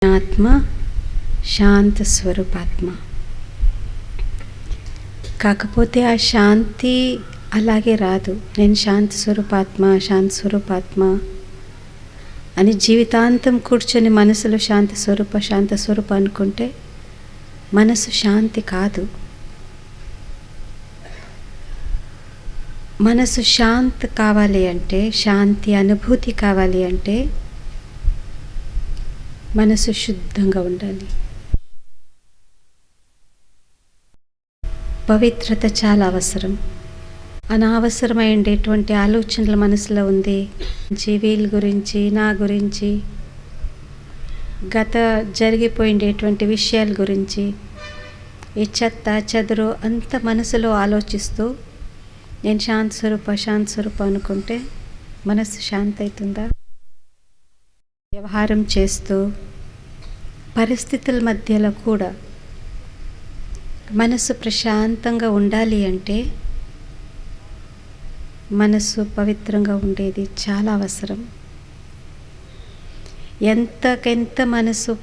ఆత్మ శాంత స్వరూపాత్మ. కాకపోతే ఆ శాంతి అలాగే రాదు. నేను శాంత స్వరూపాత్మ అని జీవితాంతం కూర్చొని మనసులో శాంత స్వరూప అనుకుంటే మనసు శాంతి కాదు. మనసు శాంతి కావాలి అంటే, శాంతి అనుభూతి కావాలి అంటే మనసు శుద్ధంగా ఉండాలి. పవిత్రత చాలా అవసరం. అనవసరమైనటువంటి ఆలోచనలు మనసులో ఉంది. వీళ్ళ గురించి, నా గురించి, గత జరిగిపోయినటువంటి విషయాల గురించి, ఈ చెత్త చెదరు అంత మనసులో ఆలోచిస్తూ నేను శాంత స్వరూప అనుకుంటే మనసు శాంతి అవుతుందా? వ్యవహారం చేస్తూ పరిస్థితుల మధ్యలో కూడా మనసు ప్రశాంతంగా ఉండాలి అంటే మనసు పవిత్రంగా ఉండేది చాలా అవసరం. ఎంతకెంత మనసు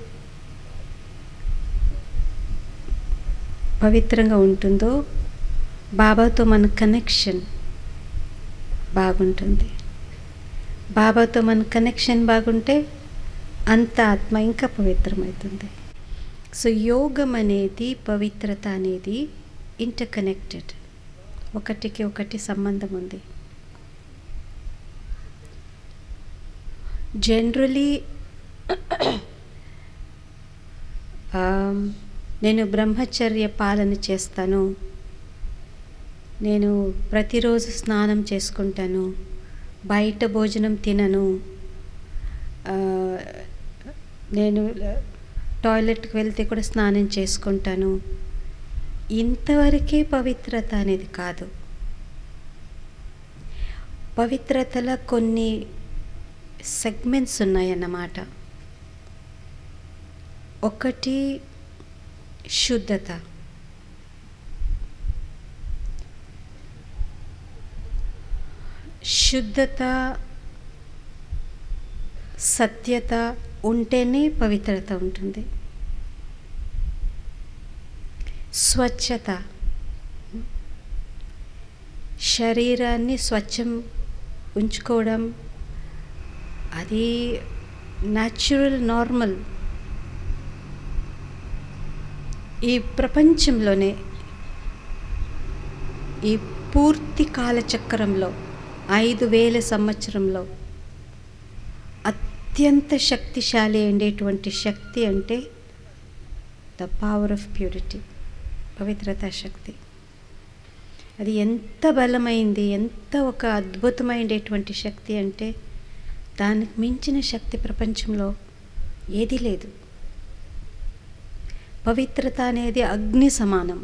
పవిత్రంగా ఉంటుందో బాబాతో మన కనెక్షన్ బాగుంటుంది. బాబాతో మన కనెక్షన్ బాగుంటే అంత ఆత్మ ఇంకా పవిత్రమవుతుంది. సో యోగం అనేది, పవిత్రత అనేది ఇంటర్ కనెక్టెడ్, ఒకటికి ఒకటి సంబంధం ఉంది. జనరలీ నేను బ్రహ్మచర్య పాలన చేస్తాను, నేను ప్రతిరోజు స్నానం చేసుకుంటాను, బయట భోజనం తినను, నేను టాయిలెట్కి వెళ్తే కూడా స్నానం చేసుకుంటాను, ఇంతవరకే పవిత్రత అనేది కాదు. పవిత్రతలో కొన్ని సెగ్మెంట్స్ ఉన్నాయన్నమాట. ఒకటి శుద్ధత. శుద్ధత, సత్యత ఉంటేనే పవిత్రత ఉంటుంది. స్వచ్ఛత, శరీరాన్ని స్వచ్ఛం ఉంచుకోవడం అది న్యాచురల్, నార్మల్. ఈ ప్రపంచంలోనే ఈ పూర్తి కాలచక్రంలో 5000 సంవత్సరంలో అత్యంత శక్తిశాలి ఉండేటువంటి శక్తి అంటే ద పవర్ ఆఫ్ ప్యూరిటీ, పవిత్రతా శక్తి. అది ఎంత బలమైంది, ఎంత ఒక అద్భుతమైనటువంటి శక్తి అంటే దానికి మించిన శక్తి ప్రపంచంలో ఏదీ లేదు. పవిత్రత అనేది అగ్ని సమానం.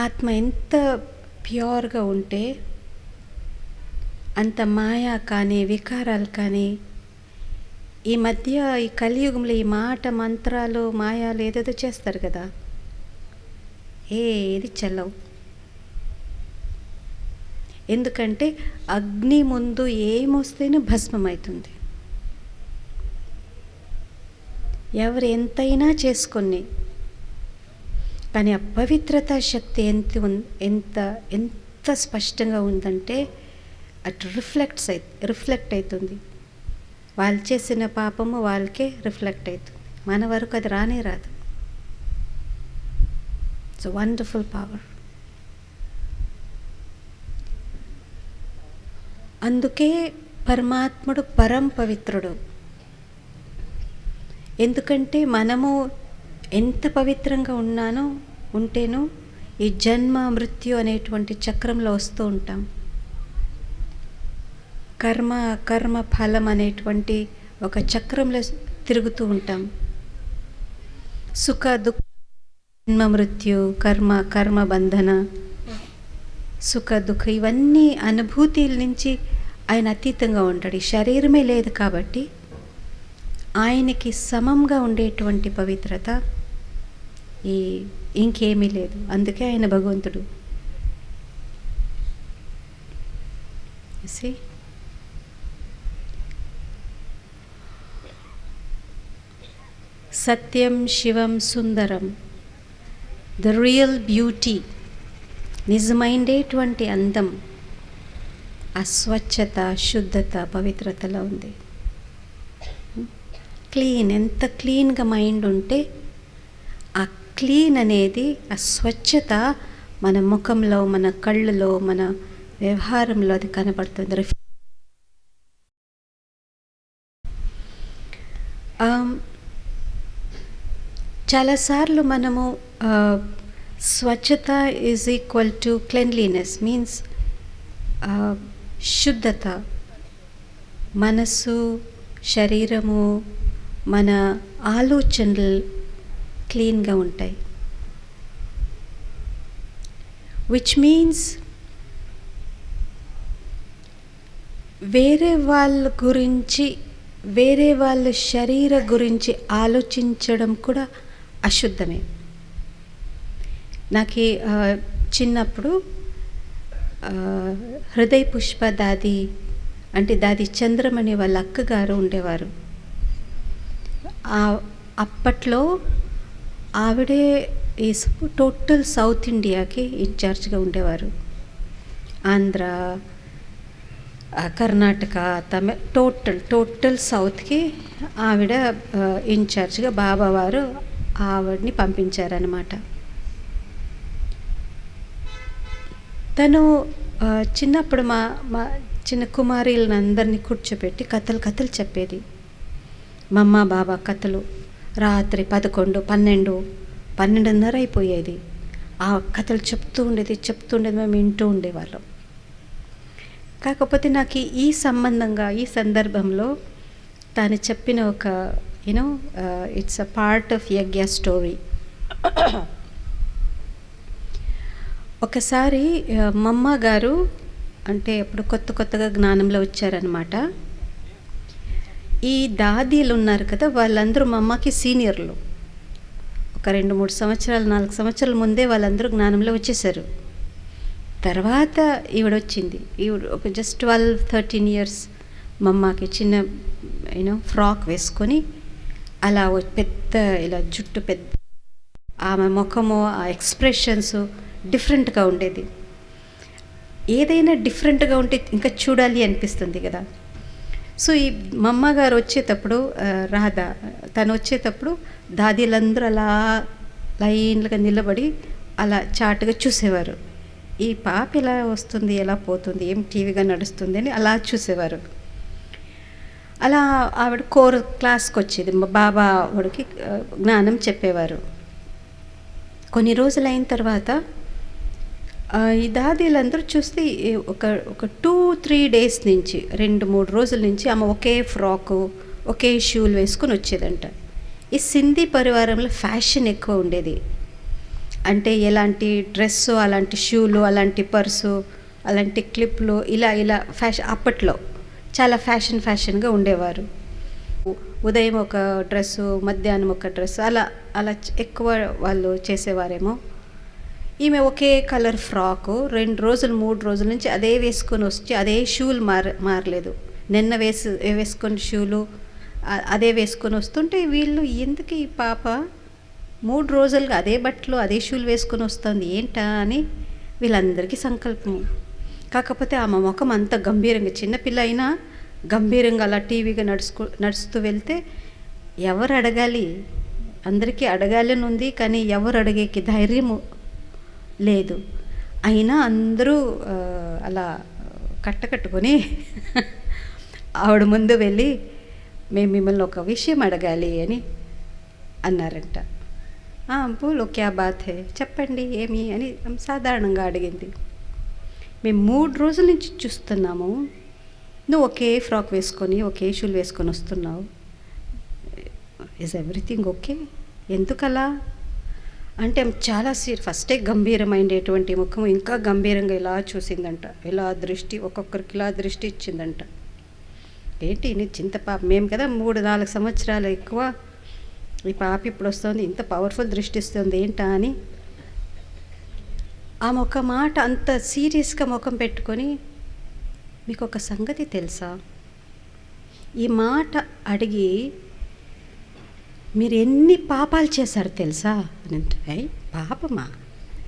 ఆత్మ ఎంత ప్యూర్గా ఉంటే అంత మాయా కానీ, వికారాలు కానీ, ఈ మధ్య ఈ కలియుగంలో ఈ మాట మంత్రాలు, మాయాలు ఏదేదో చేస్తారు కదా, ఏది చెల్లవు. ఎందుకంటే అగ్ని ముందు ఏమొస్తేనే భస్మమవుతుంది. ఎవరు ఎంతైనా చేసుకొని, కానీ ఆ పవిత్రతా శక్తి ఎంత స్పష్టంగా ఉందంటే అటు రిఫ్లెక్ట్ అవుతుంది. వాళ్ళు చేసిన పాపము వాళ్ళకే రిఫ్లెక్ట్ అవుతుంది. మన వరకు అది రానే రాదు. It's wonderful power. అందుకే పరమాత్ముడు పరం పవిత్రుడు. ఎందుకంటే మనము ఎంత పవిత్రంగా ఉంటేనో ఈ జన్మ మృత్యు అనేటువంటి చక్రంలో వస్తూ ఉంటాం. కర్మ ఫలం అనేటువంటి ఒక చక్రంలో తిరుగుతూ ఉంటాం. సుఖ దుఃఖ, జన్మ మృత్యు, కర్మ బంధన, సుఖ దుఃఖ, ఇవన్నీ అనుభూతుల నుంచి ఆయన అతీతంగా ఉంటాడు. ఈ శరీరమే లేదు కాబట్టి ఆయనకి సమంగా ఉండేటువంటి పవిత్రత ఇంకేమీ లేదు. అందుకే ఆయన భగవంతుడు. సత్యం శివం సుందరం, ద రియల్ బ్యూటీ, నిజమైనటువంటి అందం ఆ స్వచ్ఛత, శుద్ధత, పవిత్రతలో ఉంది. క్లీన్, ఎంత క్లీన్గా మైండ్ ఉంటే ఆ క్లీన్ అనేది, ఆ స్వచ్ఛత మన ముఖంలో, మన కళ్ళలో, మన వ్యవహారంలో అది కనబడుతుంది. చాలాసార్లు మనము స్వచ్ఛత is equal to cleanliness, means శుద్ధత. మనసు, శరీరము, మన ఆలోచనలు క్లీన్గా ఉంటాయి. విచ్ మీన్స్ వేరే వాళ్ళ గురించి, వేరే వాళ్ళ శరీర గురించి ఆలోచించడం కూడా అశుద్ధమే. నాకు చిన్నప్పుడు హృదయ పుష్ప దాది, అంటే దాది చంద్రమణి వాళ్ళ అక్కగారు ఉండేవారు. అప్పట్లో ఆవిడే ఈ టోటల్ సౌత్ ఇండియాకి ఇన్ఛార్జ్గా ఉండేవారు. ఆంధ్ర, కర్ణాటక, టోటల్ సౌత్కి ఆవిడ ఇన్ఛార్జ్గా బాబావారు ఆవిడని పంపించారనమాట. తను చిన్నప్పుడు మా చిన్న కుమారులను అందరినీ కూర్చోపెట్టి కథలు చెప్పేది. మా అమ్మ బాబా కథలు రాత్రి 11, 12, 12:30 అయిపోయేది. ఆ కథలు చెప్తూ ఉండేది. మేము వింటూ ఉండేవాళ్ళం. కాకపోతే నాకు ఈ సంబంధంగా, ఈ సందర్భంలో తాను చెప్పిన ఒక ఇట్స్ అ పార్ట్ ఆఫ్ యజ్ఞ స్టోరీ. ఒకసారి మమ్మ గారు, అంటే అప్పుడు కొత్తగా జ్ఞానంలో వచ్చారనమాట. ఈ దాదీలు ఉన్నారు కదా, వాళ్ళందరూ మా అమ్మకి సీనియర్లు. ఒక 2-3 సంవత్సరాలు, 4 సంవత్సరాల ముందే వాళ్ళందరూ జ్ఞానంలో వచ్చేసారు. తర్వాత ఈవిడ వచ్చింది. ఈవిడ ఒక జస్ట్ 12-13 ఇయర్స్ మా అమ్మకి చిన్న ఫ్రాక్ వేసుకొని అలా పెద్ద ఇలా జుట్టు పెద్ద, ఆమె ముఖము, ఆ ఎక్స్ప్రెషన్స్ డిఫరెంట్గా ఉండేది. ఏదైనా డిఫరెంట్గా ఉంటే ఇంకా చూడాలి అనిపిస్తుంది కదా. సో ఈ మా అమ్మగారు వచ్చేటప్పుడు, రాధా తను వచ్చేటప్పుడు దాదీలందరూ అలా లైన్లుగా నిలబడి అలా చాటుగా చూసేవారు. ఈ పాప ఎలా వస్తుంది, ఎలా పోతుంది, ఏం టీవీగా నడుస్తుంది అని అలా చూసేవారు. అలా ఆవిడ కోర్ క్లాస్కి వచ్చేది. మా బాబా ఆవిడకి జ్ఞానం చెప్పేవారు. కొన్ని రోజులు అయిన తర్వాత ఈ దాదీలందరూ చూస్తే ఒక 2-3 డేస్ నుంచి, 2-3 రోజుల నుంచి ఆమె ఒకే ఫ్రాకు, ఒకే షూలు వేసుకొని వచ్చేదంట. ఈ సింధీ పరివారంలో ఫ్యాషన్ ఎక్కువ ఉండేది. అంటే ఎలాంటి డ్రెస్సు, అలాంటి షూలు, అలాంటి పర్సు, అలాంటి క్లిప్లు, ఇలా ఫ్యాషన్. అప్పట్లో చాలా ఫ్యాషన్గా ఉండేవారు. ఉదయం ఒక డ్రెస్సు, మధ్యాహ్నం ఒక డ్రెస్సు, అలా ఎక్కువ వాళ్ళు చేసేవారేమో. ఈమె ఒకే కలర్ ఫ్రాకు 2 రోజులు 3 రోజుల నుంచి అదే వేసుకొని వచ్చి, అదే షూలు మారలేదు. నిన్న వేసుకొని షూలు అదే వేసుకొని వస్తుంటే వీళ్ళు, ఎందుకు ఈ పాప 3 రోజులుగా అదే బట్టలు, అదే షూలు వేసుకొని వస్తుంది ఏంటా అని వీళ్ళందరికీ సంకల్పము. కాకపోతే ఆమె ముఖం అంత గంభీరంగా, చిన్నపిల్ల అయినా గంభీరంగా అలా టీవీగా నడుస్తూ వెళ్తే ఎవరు అడగాలి, అందరికీ అడగాలని ఉంది, కానీ ఎవరు అడిగేకి ధైర్యము లేదు. అయినా అందరూ అలా కట్టుకొని ఆవిడ ముందు వెళ్ళి, మేము మిమ్మల్ని ఒక విషయం అడగాలి అని అన్నారంట. బోలో క్యా బాత్ హై, చెప్పండి ఏమి అని సాధారణంగా అడిగింది. మేము 3 రోజుల నుంచి చూస్తున్నాము, నువ్వు ఒకే ఫ్రాక్ వేసుకొని, ఒకే షూలు వేసుకొని వస్తున్నావు. Is everything okay? ఎందుకలా అంటే చాలా ఫస్టే గంభీరమైనటువంటి ముఖం ఇంకా గంభీరంగా ఇలా చూసిందంట. ఇలా దృష్టి, ఒక్కొక్కరికి ఇలా దృష్టి ఇచ్చిందంట. ఏంటి నీ చింత పాప, మేము కదా 3-4 సంవత్సరాలు ఎక్కువ, ఈ పాప ఇప్పుడు వస్తుంది, ఇంత పవర్ఫుల్ దృష్టి ఇస్తుంది ఏంటా అని ఆమె ఒక మాట అంత సీరియస్గా ముఖం పెట్టుకొని, మీకు ఒక సంగతి తెలుసా, ఈ మాట అడిగి మీరు ఎన్ని పాపాలు చేశారు తెలుసా అని అంటే, పాపమా,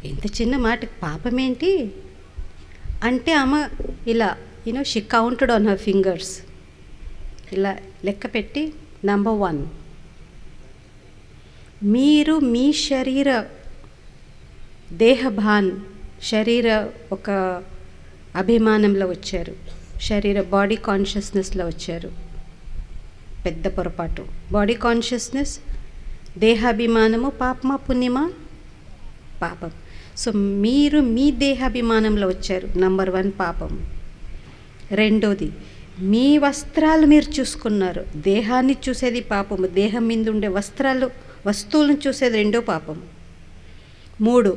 ఇంత చిన్న మాటకి పాపమేంటి అంటే ఆమె ఇలా she counted on her fingers, ఇలా లెక్క పెట్టి నంబర్ 1, మీరు మీ శరీర దేహభాన్ శరీర ఒక అభిమానంలో వచ్చారు, శరీర బాడీ కాన్షియస్నెస్లో వచ్చారు. పెద్ద పొరపాటు. బాడీ కాన్షియస్నెస్, దేహాభిమానము పాపమా పుణ్యమా? పాపం. సో మీరు మీ దేహాభిమానంలో వచ్చారు, నంబర్ 1 పాపం. రెండోది, మీ వస్త్రాలు మీరు చూసుకున్నారు, దేహాన్ని చూసేది పాపము, దేహం మీద ఉండే వస్తువులను చూసేది రెండో పాపం. 3,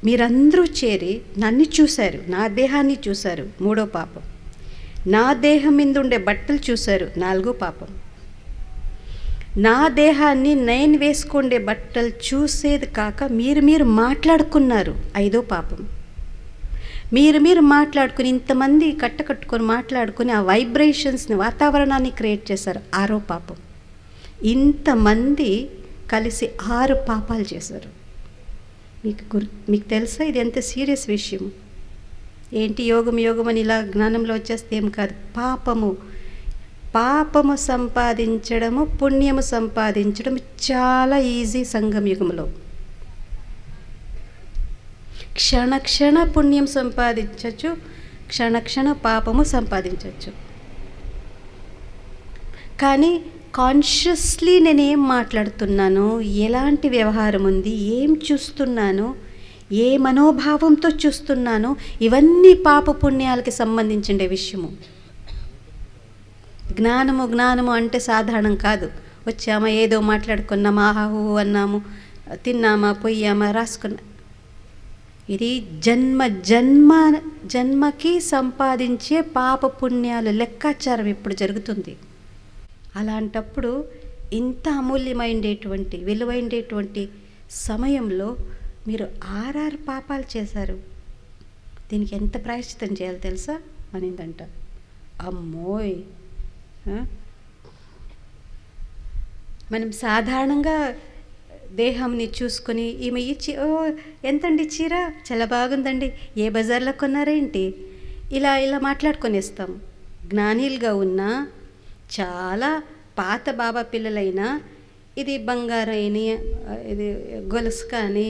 మీరందరూ చేరి నన్ను చూశారు, నా దేహాన్ని చూశారు, 3వ పాపం. నా దేహం మీద ఉండే బట్టలు చూశారు, 4వ పాపం. నా దేహాన్ని నేను వేసుకుండే బట్టలు చూసేది కాక మీరు మాట్లాడుకున్నారు, 5వ పాపం. మీరు మాట్లాడుకుని ఇంతమంది కట్టుకొని మాట్లాడుకుని ఆ వైబ్రేషన్స్ని, వాతావరణాన్ని క్రియేట్ చేశారు, 6వ పాపం. ఇంతమంది కలిసి 6 పాపాలు చేశారు. మీకు తెలుసా ఇది ఎంత సీరియస్ విషయం? ఏంటి యోగం అని ఇలా జ్ఞానంలో వచ్చేస్తే ఏం కాదు. పాపము సంపాదించడము, పుణ్యము సంపాదించడం చాలా ఈజీ సంగమయుగంలో. క్షణ పుణ్యం సంపాదించవచ్చు, క్షణ పాపము సంపాదించవచ్చు. కానీ కాన్షియస్లీ నేను ఏం మాట్లాడుతున్నాను, ఎలాంటి వ్యవహారం ఉంది, ఏం చూస్తున్నాను, ఏ మనోభావంతో చూస్తున్నాను, ఇవన్నీ పాప పుణ్యాలకి సంబంధించిన విషయము. జ్ఞానము అంటే సాధారణం కాదు. వచ్చామా, ఏదో మాట్లాడుకున్నామా, ఆహాహు అన్నాము, తిన్నామా, పొయ్యామా, రాసుకున్నా. ఇది జన్మకి సంపాదించే పాప పుణ్యాలు లెక్కాచారం ఇప్పుడు జరుగుతుంది. అలాంటప్పుడు ఇంత అమూల్యమైనటువంటి విలువైనటువంటి సమయంలో మీరు 6 పాపాలు చేశారు. దీనికి ఎంత ప్రాయశ్చిత్తం చేయాలి తెలుసా అనిందంట. అమ్మోయ్, మనం సాధారణంగా దేహంని చూసుకొని ఈమె ఎంతండి చీర, చాలా బాగుందండి, ఏ బజార్లో కొన్నారేంటి, ఇలా మాట్లాడుకొనేస్తాం. జ్ఞానిలుగా ఉన్నా, చాలా పాత బాబా పిల్లలైనా ఇది బంగారైన, ఇది గొలుసు కానీ,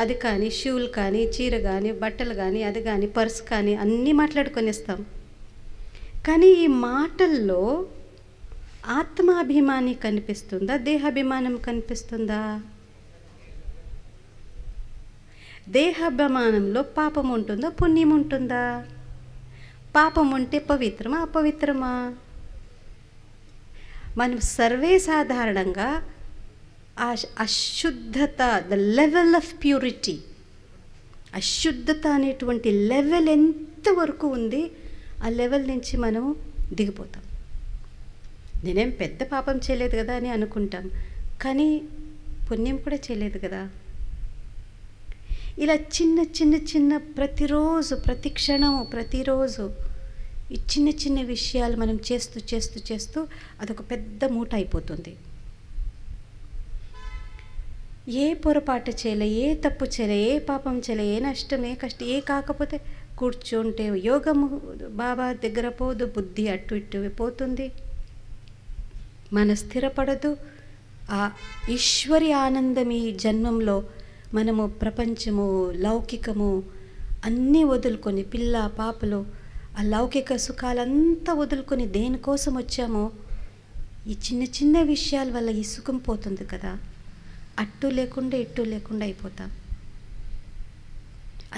అది కానీ, షూలు కానీ, చీర కానీ, బట్టలు కానీ, అది కానీ, పర్స్ కానీ అన్నీ మాట్లాడుకొనేస్తాం. కానీ ఈ మాటల్లో ఆత్మాభిమాని కనిపిస్తుందా, దేహాభిమానం కనిపిస్తుందా? దేహాభిమానంలో పాపం ఉంటుందా, పుణ్యం ఉంటుందా? పాపం ఉంటే పవిత్రమా, అపవిత్రమా? మనం సర్వేసాధారణంగా ఆ అశుద్ధత, ద లెవెల్ ఆఫ్ ప్యూరిటీ, అశుద్ధత అనేటువంటి లెవెల్ ఎంతవరకు ఉంది, ఆ లెవెల్ నుంచి మనం దిగిపోతాం. నేనేం పెద్ద పాపం చేయలేదు కదా అని అనుకుంటాం, కానీ పుణ్యం కూడా చేయలేదు కదా. ఇలా చిన్న ప్రతిరోజు, ప్రతి క్షణము, ప్రతిరోజు ఈ చిన్న విషయాలు మనం చేస్తూ అదొక పెద్ద మూట అయిపోతుంది. ఏ పొరపాటు చేయలే, ఏ తప్పు చేయలే, ఏ పాపం చేయలే, ఏ నష్టం, ఏ కష్టం, ఏ కాకపోతే కూర్చుంటే యోగము బాబా దగ్గర పోదు, బుద్ధి అటు ఇటు పోతుంది, మన స్థిరపడదు. ఆ ఈశ్వరి ఆనందం ఈ జన్మంలో మనము ప్రపంచము, లౌకికము అన్నీ వదులుకొని, పిల్ల పాపలు, ఆ లౌకిక సుఖాలంతా వదులుకొని దేనికోసం వచ్చామో ఈ చిన్న విషయాల వల్ల ఈ సుఖం పోతుంది కదా. అట్టు లేకుండా ఇట్టు లేకుండా అయిపోతాం.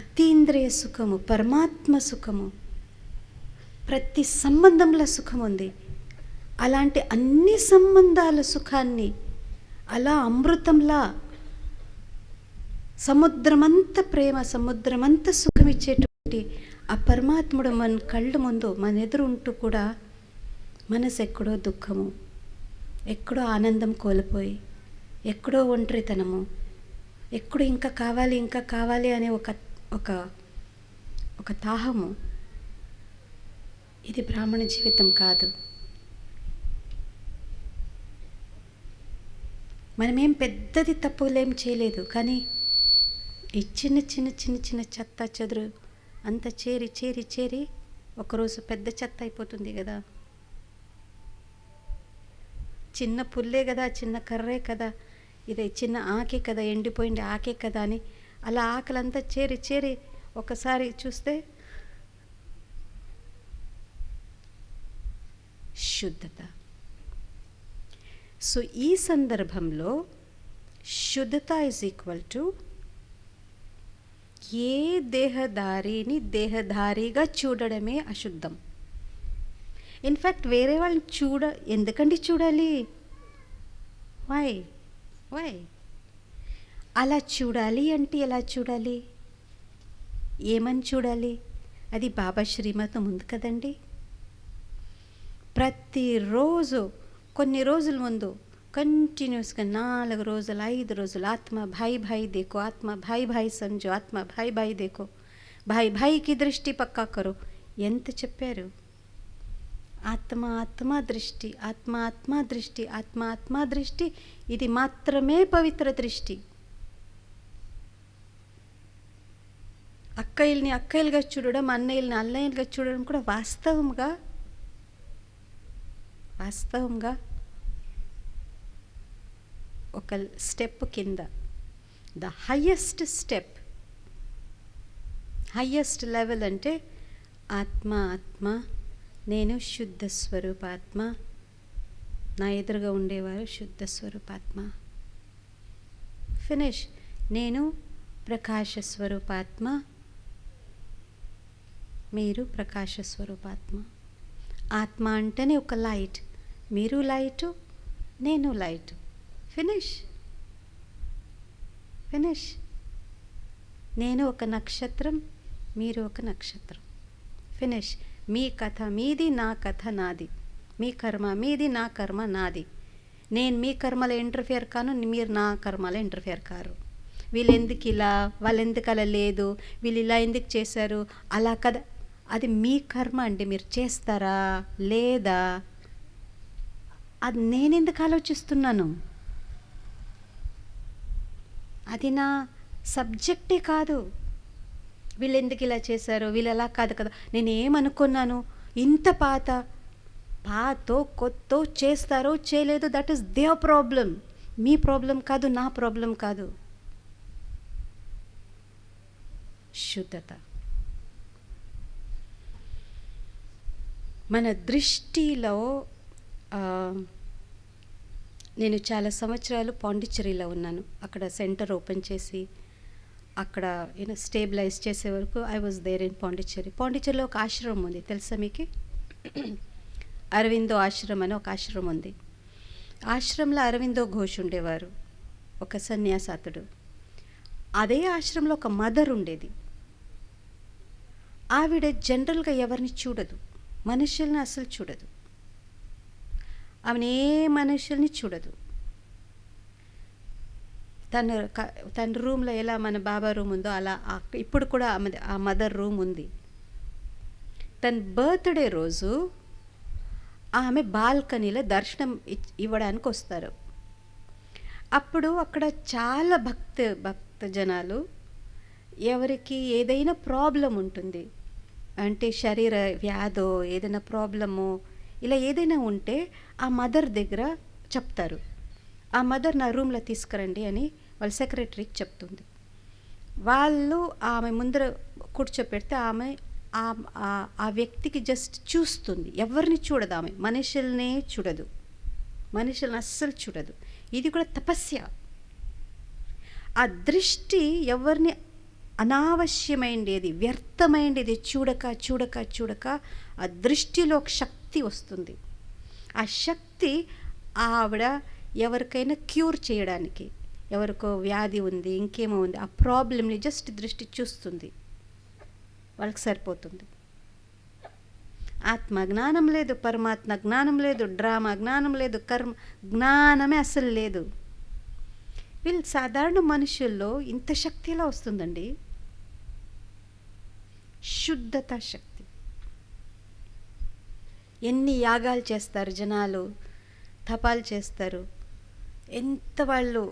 అతీంద్రియ సుఖము, పరమాత్మ సుఖము, ప్రతి సంబంధంలో సుఖం ఉంది. అలాంటి అన్ని సంబంధాల సుఖాన్ని అలా అమృతంలా, సముద్రమంత ప్రేమ, సముద్రమంత సుఖం ఇచ్చేటువంటి ఆ పరమాత్ముడు మన కళ్ళు ముందు, మన ఎదురు ఉంటూ కూడా మనసు ఎక్కడో దుఃఖము, ఎక్కడో ఆనందం కోల్పోయి, ఎక్కడో ఒంటరితనము, ఎక్కడో ఇంకా కావాలి అనే ఒక తాహము. ఇది బ్రాహ్మణ జీవితం కాదు. మనమేం పెద్దది తప్పులేం చేయలేదు, కానీ ఈ చిన్న చిన్న చిన్న చిన్న చెత్త చెదురు అంత చేరి చేరి చేరి ఒకరోజు పెద్ద చెత్త అయిపోతుంది కదా. చిన్న పుల్లే కదా, చిన్న కర్రే కదా, ఇదే చిన్న ఆకే కదా, ఎండిపోయింది ఆకే కదా అని అలా ఆకలంతా చేరి చేరి ఒకసారి చూస్తే శుద్ధత. సో ఈ సందర్భంలో శుద్ధత ఈజ్ ఈక్వల్ టు ఏ దేహదారిని దేహదారిగా చూడడమే అశుద్ధం. ఇన్ఫ్యాక్ట్ వేరే వాళ్ళని ఎందుకండి చూడాలి? వై అలా చూడాలి అంటే ఎలా చూడాలి, ఏమని చూడాలి? అది బాబా శ్రీమతం ఉంది కదండి. ప్రతిరోజు కొన్ని రోజుల ముందు కంటిన్యూస్గా 4 రోజులు 5 రోజులు ఆత్మ భాయ్ భాయ్ దేకో, ఆత్మ భాయ్ భాయ్ సంజో, ఆత్మ భాయ్ భాయ్ దేకో, భాయ్ భాయ్కి దృష్టి పక్కా కరో ఎంత చెప్పారు. ఆత్మ ఆత్మ దృష్టి, ఆత్మ ఆత్మ దృష్టి, ఆత్మ ఆత్మ దృష్టి, ఇది మాత్రమే పవిత్ర దృష్టి. అక్కయ్యల్ని అక్కయ్యలుగా చూడడం, అన్నయ్యల్ని అన్నయ్యలుగా చూడడం కూడా వాస్తవంగా ఒక స్టెప్ కింద, the highest step, highest level అంటే ఆత్మ ఆత్మ, నేను శుద్ధ స్వరూపాత్మ, నా ఎదురుగా ఉండేవారు శుద్ధ స్వరూపాత్మ. ఫినిష్. నేను ప్రకాశ స్వరూపాత్మ, మీరు ప్రకాశ స్వరూపాత్మ. ఆత్మ అంటేనే ఒక లైట్, మీరు లైటు నేను లైటు. ఫినిష్. నేను ఒక నక్షత్రం, మీరు ఒక నక్షత్రం. ఫినిష్. మీ కథ మీది, నా కథ నాది. మీ కర్మ మీది, నా కర్మ నాది. నేను మీ కర్మలో ఇంటర్ఫియర్ కాను, మీరు నా కర్మలో ఇంటర్ఫియర్ కారు. వీళ్ళు ఎందుకు ఇలా, వాళ్ళు ఎందుకు అలా లేదు, వీళ్ళు ఇలా ఎందుకు చేశారు, అలా కదా, అది మీ కర్మ అండి. మీరు చేస్తారా లేదా అది నేను ఎందుకు ఆలోచిస్తున్నాను, అది నా సబ్జెక్టే కాదు. వీళ్ళు ఎందుకు ఇలా చేశారు, వీళ్ళు అలా కాదు కదా, నేను ఏమనుకున్నాను, ఇంత పాతో కొత్త చేస్తారో చేయలేదు, దట్ ఈస్ దేర్ ప్రాబ్లం. మీ ప్రాబ్లం కాదు, నా ప్రాబ్లం కాదు. శుద్ధత. మన దృష్టిలో నేను చాలా సంవత్సరాలు పాండిచ్చేరిలో ఉన్నాను. అక్కడ సెంటర్ ఓపెన్ చేసి అక్కడ స్టేబిలైజ్ చేసే వరకు I was there in Pondicherry. పాండిచ్చేరిలో ఒక ఆశ్రమం ఉంది, తెలుసా మీకు? అరవిందో ఆశ్రమం అని ఒక ఆశ్రమం ఉంది. ఆశ్రమంలో అరవిందో ఘోష్ ఉండేవారు, ఒక సన్యాసాతుడు. అదే ఆశ్రమంలో ఒక మదర్ ఉండేది. ఆవిడ జనరల్గా ఎవరిని చూడదు, మనుషుల్ని అసలు చూడదు. ఆమె ఏ మనుషుల్ని చూడదు. తన రూమ్లో ఎలా మన బాబా రూమ్ ఉందో అలా ఇప్పుడు కూడా ఆ మదర్ రూమ్ ఉంది. తన బర్త్డే రోజు ఆమె బాల్కనీలో దర్శనం ఇవ్వడానికి వస్తారు. అప్పుడు అక్కడ చాలా భక్త జనాలు, ఎవరికి ఏదైనా ప్రాబ్లం ఉంటుంది అంటే శరీర వ్యాధో ఏదైనా ప్రాబ్లమో ఇలా ఏదైనా ఉంటే ఆ మదర్ దగ్గర చెప్తారు. ఆ మదర్ నా రూమ్లో తీసుకురండి అని వాళ్ళ సెక్రటరీకి చెప్తుంది. వాళ్ళు ఆమె ముందర కూర్చోపెడితే ఆమె ఆ వ్యక్తికి జస్ట్ చూస్తుంది, ఎవరిని చూడదు. ఆమె మనుషుల్నే చూడదు, మనుషుల్ని అస్సలు చూడదు. ఇది కూడా తపస్య. ఆ దృష్టి ఎవరిని అనావశ్యమైండేది, వ్యర్థమైండేది చూడక చూడక చూడక ఆ దృష్టిలో ఒక శక్తి వస్తుంది. ఆ శక్తి ఆవిడ ఎవరికైనా క్యూర్ చేయడానికి, ఎవరికో వ్యాధి ఉంది, ఇంకేమో ఉంది, ఆ ప్రాబ్లమ్ని జస్ట్ దృష్టి చూస్తుంది, వాళ్ళకి సరిపోతుంది. ఆత్మ జ్ఞానం లేదు, పరమాత్మ జ్ఞానం లేదు, డ్రామా జ్ఞానం లేదు, కర్మ జ్ఞానమే అసలు లేదు. వీళ్ళు సాధారణ మనుషుల్లో ఇంత శక్తి ఎలా వస్తుందండి? శుద్ధత శక్తి. ఎన్ని యాగాలు చేస్తారు జనాలు, తపాలు చేస్తారు, ఎంత వాళ్ళు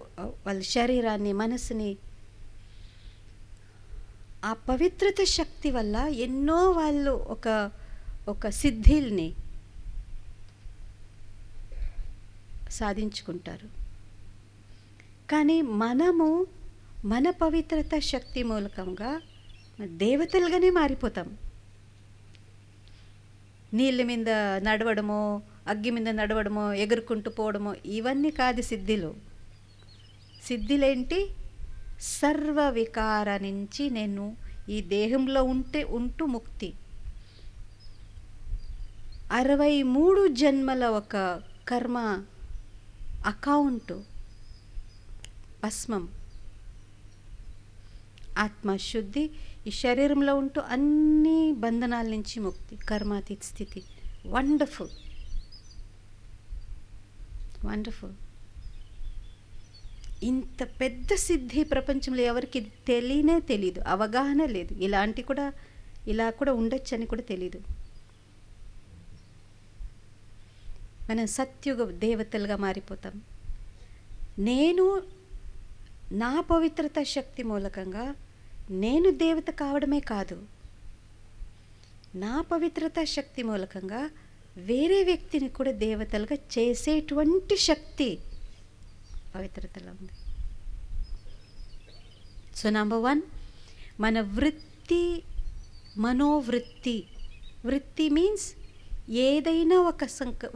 వాళ్ళ శరీరాన్ని, మనసుని ఆ పవిత్రత శక్తి వల్ల ఎన్నో వాళ్ళు ఒక సిద్ధిల్ని సాధించుకుంటారు. కానీ మనము మన పవిత్రత శక్తి మూలకంగా దేవతలుగానే మారిపోతాం. నీళ్ళ మీద నడవడమో, అగ్గి మీద నడవడమో, ఎగురుకుంటూ పోవడమో ఇవన్నీ కాదు సిద్ధిలు. సిద్ధిలేంటి? సర్వ వికార నుంచి నేను ఈ దేహంలో ఉంటూ ముక్తి. 63 జన్మల ఒక కర్మ అకౌంటు భస్మం. ఆత్మశుద్ధి, ఈ శరీరంలో ఉంటూ అన్ని బంధనాల నుంచి ముక్తి, కర్మాతీత స్థితి. Wonderful, wonderful. ఇంత పెద్ద సిద్ధి ప్రపంచంలో ఎవరికి తెలీదు, అవగాహన లేదు. ఇలా కూడా ఉండొచ్చు అని కూడా తెలీదు. మనం సత్యుగ దేవతలుగా మారిపోతాం. నేను నా పవిత్రత శక్తి మూలకంగా నేను దేవత కావడమే కాదు, నా పవిత్రత శక్తి మూలకంగా వేరే వ్యక్తిని కూడా దేవతలుగా చేసేటువంటి శక్తి పవిత్రతలో ఉంది. సో నంబర్ 1, మన వృత్తి, మనోవృత్తి. వృత్తి మీన్స్ ఏదైనా ఒక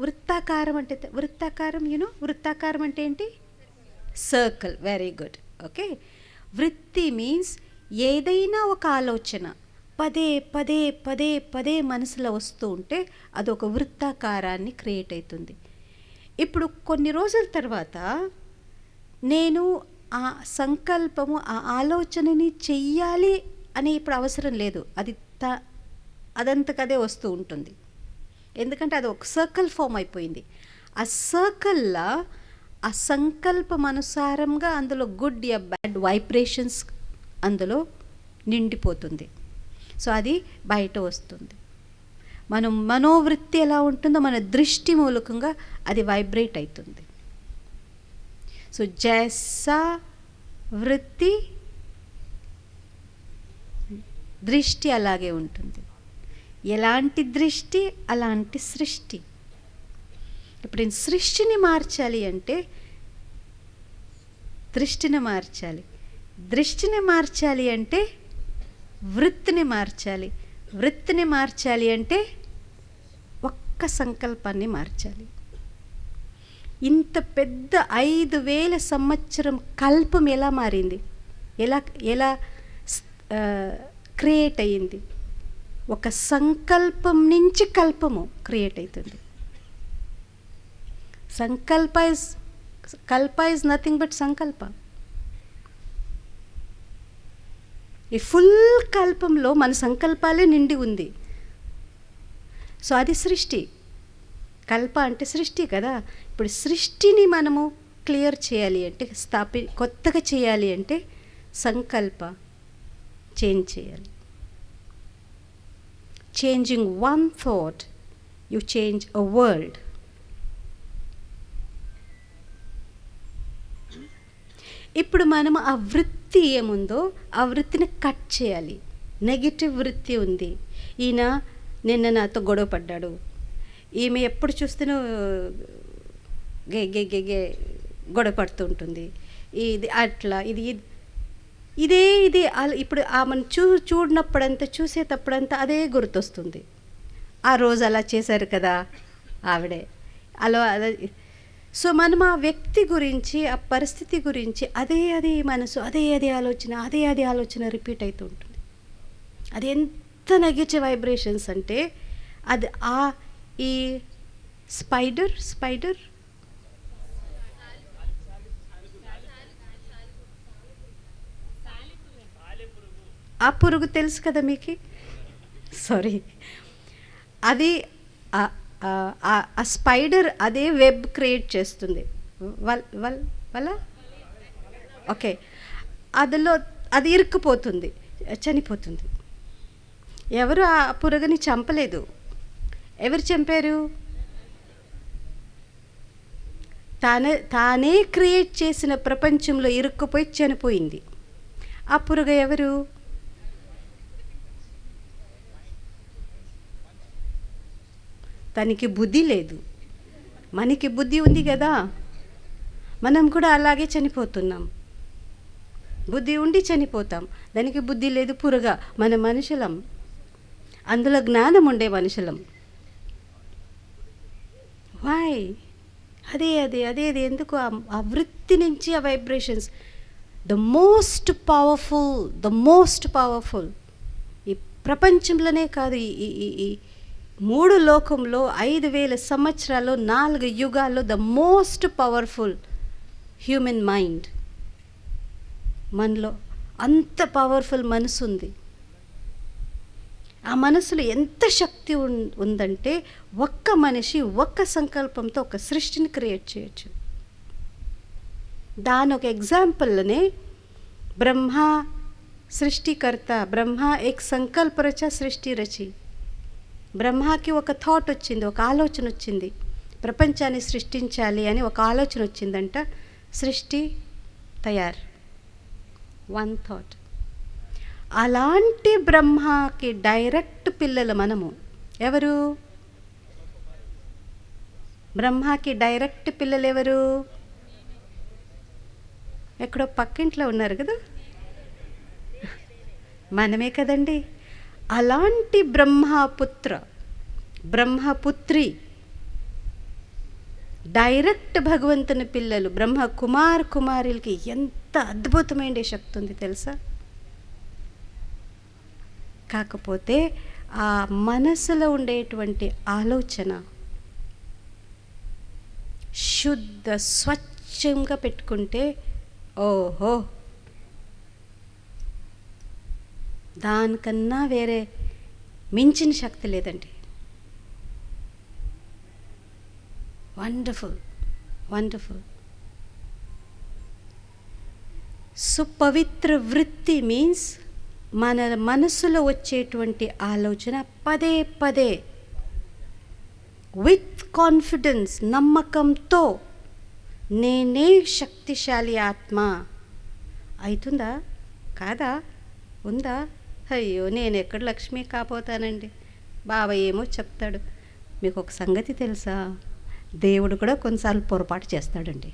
వృత్తాకారం అంటే, వృత్తాకారం వృత్తాకారం అంటే ఏంటి? సర్కిల్. Very good. ఓకే. వృత్తి మీన్స్ ఏదైనా ఒక ఆలోచన పదే పదే పదే పదే మనసులో వస్తూ ఉంటే అదొక వృత్తాకారాన్ని క్రియేట్ అవుతుంది. ఇప్పుడు కొన్ని రోజుల తర్వాత నేను ఆ సంకల్పము, ఆ ఆలోచనని చెయ్యాలి అని ఇప్పుడు అవసరం లేదు. అదంతకదే వస్తూ ఉంటుంది. ఎందుకంటే అది ఒక సర్కిల్ ఫామ్ అయిపోయింది. ఆ సర్కిల్లో ఆ సంకల్పం అనుసారంగా అందులో గుడ్ యా బ్యాడ్ వైబ్రేషన్స్ అందులో నిండిపోతుంది. సో అది బయట వస్తుంది. మనం మనోవృత్తి ఎలా ఉంటుందో మన దృష్టి మూలకంగా అది వైబ్రేట్ అవుతుంది. సో జైసా వృత్తి దృష్టి అలాగే ఉంటుంది. ఎలాంటి దృష్టి అలాంటి సృష్టి. ఇప్పుడు నేను సృష్టిని మార్చాలి అంటే దృష్టిని మార్చాలి, దృష్టిని మార్చాలి అంటే వృత్తిని మార్చాలి, వృత్తిని మార్చాలి అంటే ఒక్క సంకల్పాన్ని మార్చాలి. ఇంత పెద్ద 5000 సంవత్సరం కల్పం ఎలా మారింది, ఎలా క్రియేట్ అయ్యింది? ఒక సంకల్పం నుంచి కల్పము క్రియేట్ అవుతుంది. కల్ప ఇస్ నథింగ్ బట్ సంకల్ప. ఈ ఫుల్ కల్పంలో మన సంకల్పాలే నిండి ఉంది. సో అది సృష్టి. కల్ప అంటే సృష్టి కదా. ఇప్పుడు సృష్టిని మనము క్లియర్ చేయాలి అంటే, కొత్తగా చేయాలి అంటే సంకల్ప చేంజ్ చేయాలి. Changing one thought you change a world. ఇప్పుడు మనం ఆ వృత్తి ఏముందో ఆ వృత్తిని కట్ చేయాలి. నెగిటివ్ వృత్తి ఉంది. ఈయన నిన్న నాతో గొడవ పడ్డాడు, ఈమె ఎప్పుడు చూస్తేనో గే గొడవ పడుతూ ఉంటుంది, ఇది అట్లా ఇదే ఇప్పుడు ఆమెను చూడనప్పుడంతా, చూసేటప్పుడంతా అదే గుర్తొస్తుంది. ఆ రోజు అలా చేశారు కదా ఆవిడే అలా. సో మనం ఆ వ్యక్తి గురించి, ఆ పరిస్థితి గురించి అదే మనసు, అదే ఆలోచన రిపీట్ అవుతూ ఉంటుంది. అది ఎంత నెగటివ్ వైబ్రేషన్స్ అంటే అది ఈ స్పైడర్ ఆ పురుగు తెలుసు కదా మీకు? సారీ, అది ఆ స్పైడర్ అదే వెబ్ క్రియేట్ చేస్తుంది. వల్ల ఓకే, అది ఇరుక్కుపోతుంది, చనిపోతుంది. ఎవరు ఆ పురుగుని చంపలేదు. ఎవరు చంపారు? తానే క్రియేట్ చేసిన ప్రపంచంలో ఇరుక్కుపోయి చనిపోయింది. ఆ పురుగ ఎవరు? తనకి బుద్ధి లేదు, మనకి బుద్ధి ఉంది కదా. మనం కూడా అలాగే చనిపోతున్నాం. బుద్ధి ఉండి చనిపోతాం. దానికి బుద్ధి లేదు, పురుగ. మన మనుషులం, అందులో జ్ఞానం ఉండే మనుషులం. వై? అదే అదే అదే అదే ఎందుకు ఆ వృత్తి నుంచి ఆ వైబ్రేషన్స్ ద మోస్ట్ పవర్ఫుల్ ఈ ప్రపంచంలోనే కాదు, ఈ 3 లోకంలో 5,000 సంవత్సరాలు 4 యుగాల్లో the most powerful human mind. మనలో అంత పవర్ఫుల్ మనసు ఉంది. ఆ మనసులో ఎంత శక్తి ఉందంటే ఒక్క మనిషి ఒక్క సంకల్పంతో ఒక సృష్టిని క్రియేట్ చేయొచ్చు. దాని ఒక ఎగ్జాంపుల్లోనే బ్రహ్మ సృష్టికర్త. బ్రహ్మ ఏక్ సంకల్ప రచ సృష్టి రచి. బ్రహ్మకి ఒక థాట్ వచ్చింది, ఒక ఆలోచన వచ్చింది, ప్రపంచాన్ని సృష్టించాలి అని ఒక ఆలోచన వచ్చిందంట. సృష్టి తయారు, వన్ థాట్. అలాంటి బ్రహ్మకి డైరెక్ట్ పిల్లలు మనము. ఎవరు? బ్రహ్మకి డైరెక్ట్ పిల్లలు ఎవరు? ఎక్కడో పక్కింట్లో ఉన్నారు కదా, మనమే కదండి. అలాంటి బ్రహ్మపుత్రి డైరెక్ట్ భగవంతుని పిల్లలు, బ్రహ్మ కుమారులకి ఎంత అద్భుతమైన శక్తి ఉంది తెలుసా. కాకపోతే ఆ మనసులో ఉండేటువంటి ఆలోచన శుద్ధ స్వచ్ఛంగా పెట్టుకుంటే ఓహో, దానికన్నా వేరే మించిన శక్తి లేదండి. వండర్ఫుల్. సుపవిత్ర వృత్తి మీన్స్ మన మనసులో వచ్చేటువంటి ఆలోచన పదే పదే విత్ కాన్ఫిడెన్స్, నమ్మకంతో నేనే శక్తిశాలి ఆత్మ. అవుతుందా? కాదా? ఉందా? అయ్యో, నేను ఎక్కడ లక్ష్మి కాపోతానండి. బాబా ఏమో చెప్తాడు. మీకు ఒక సంగతి తెలుసా, దేవుడు కూడా కొన్నిసార్లు పొరపాటు చేస్తాడండి.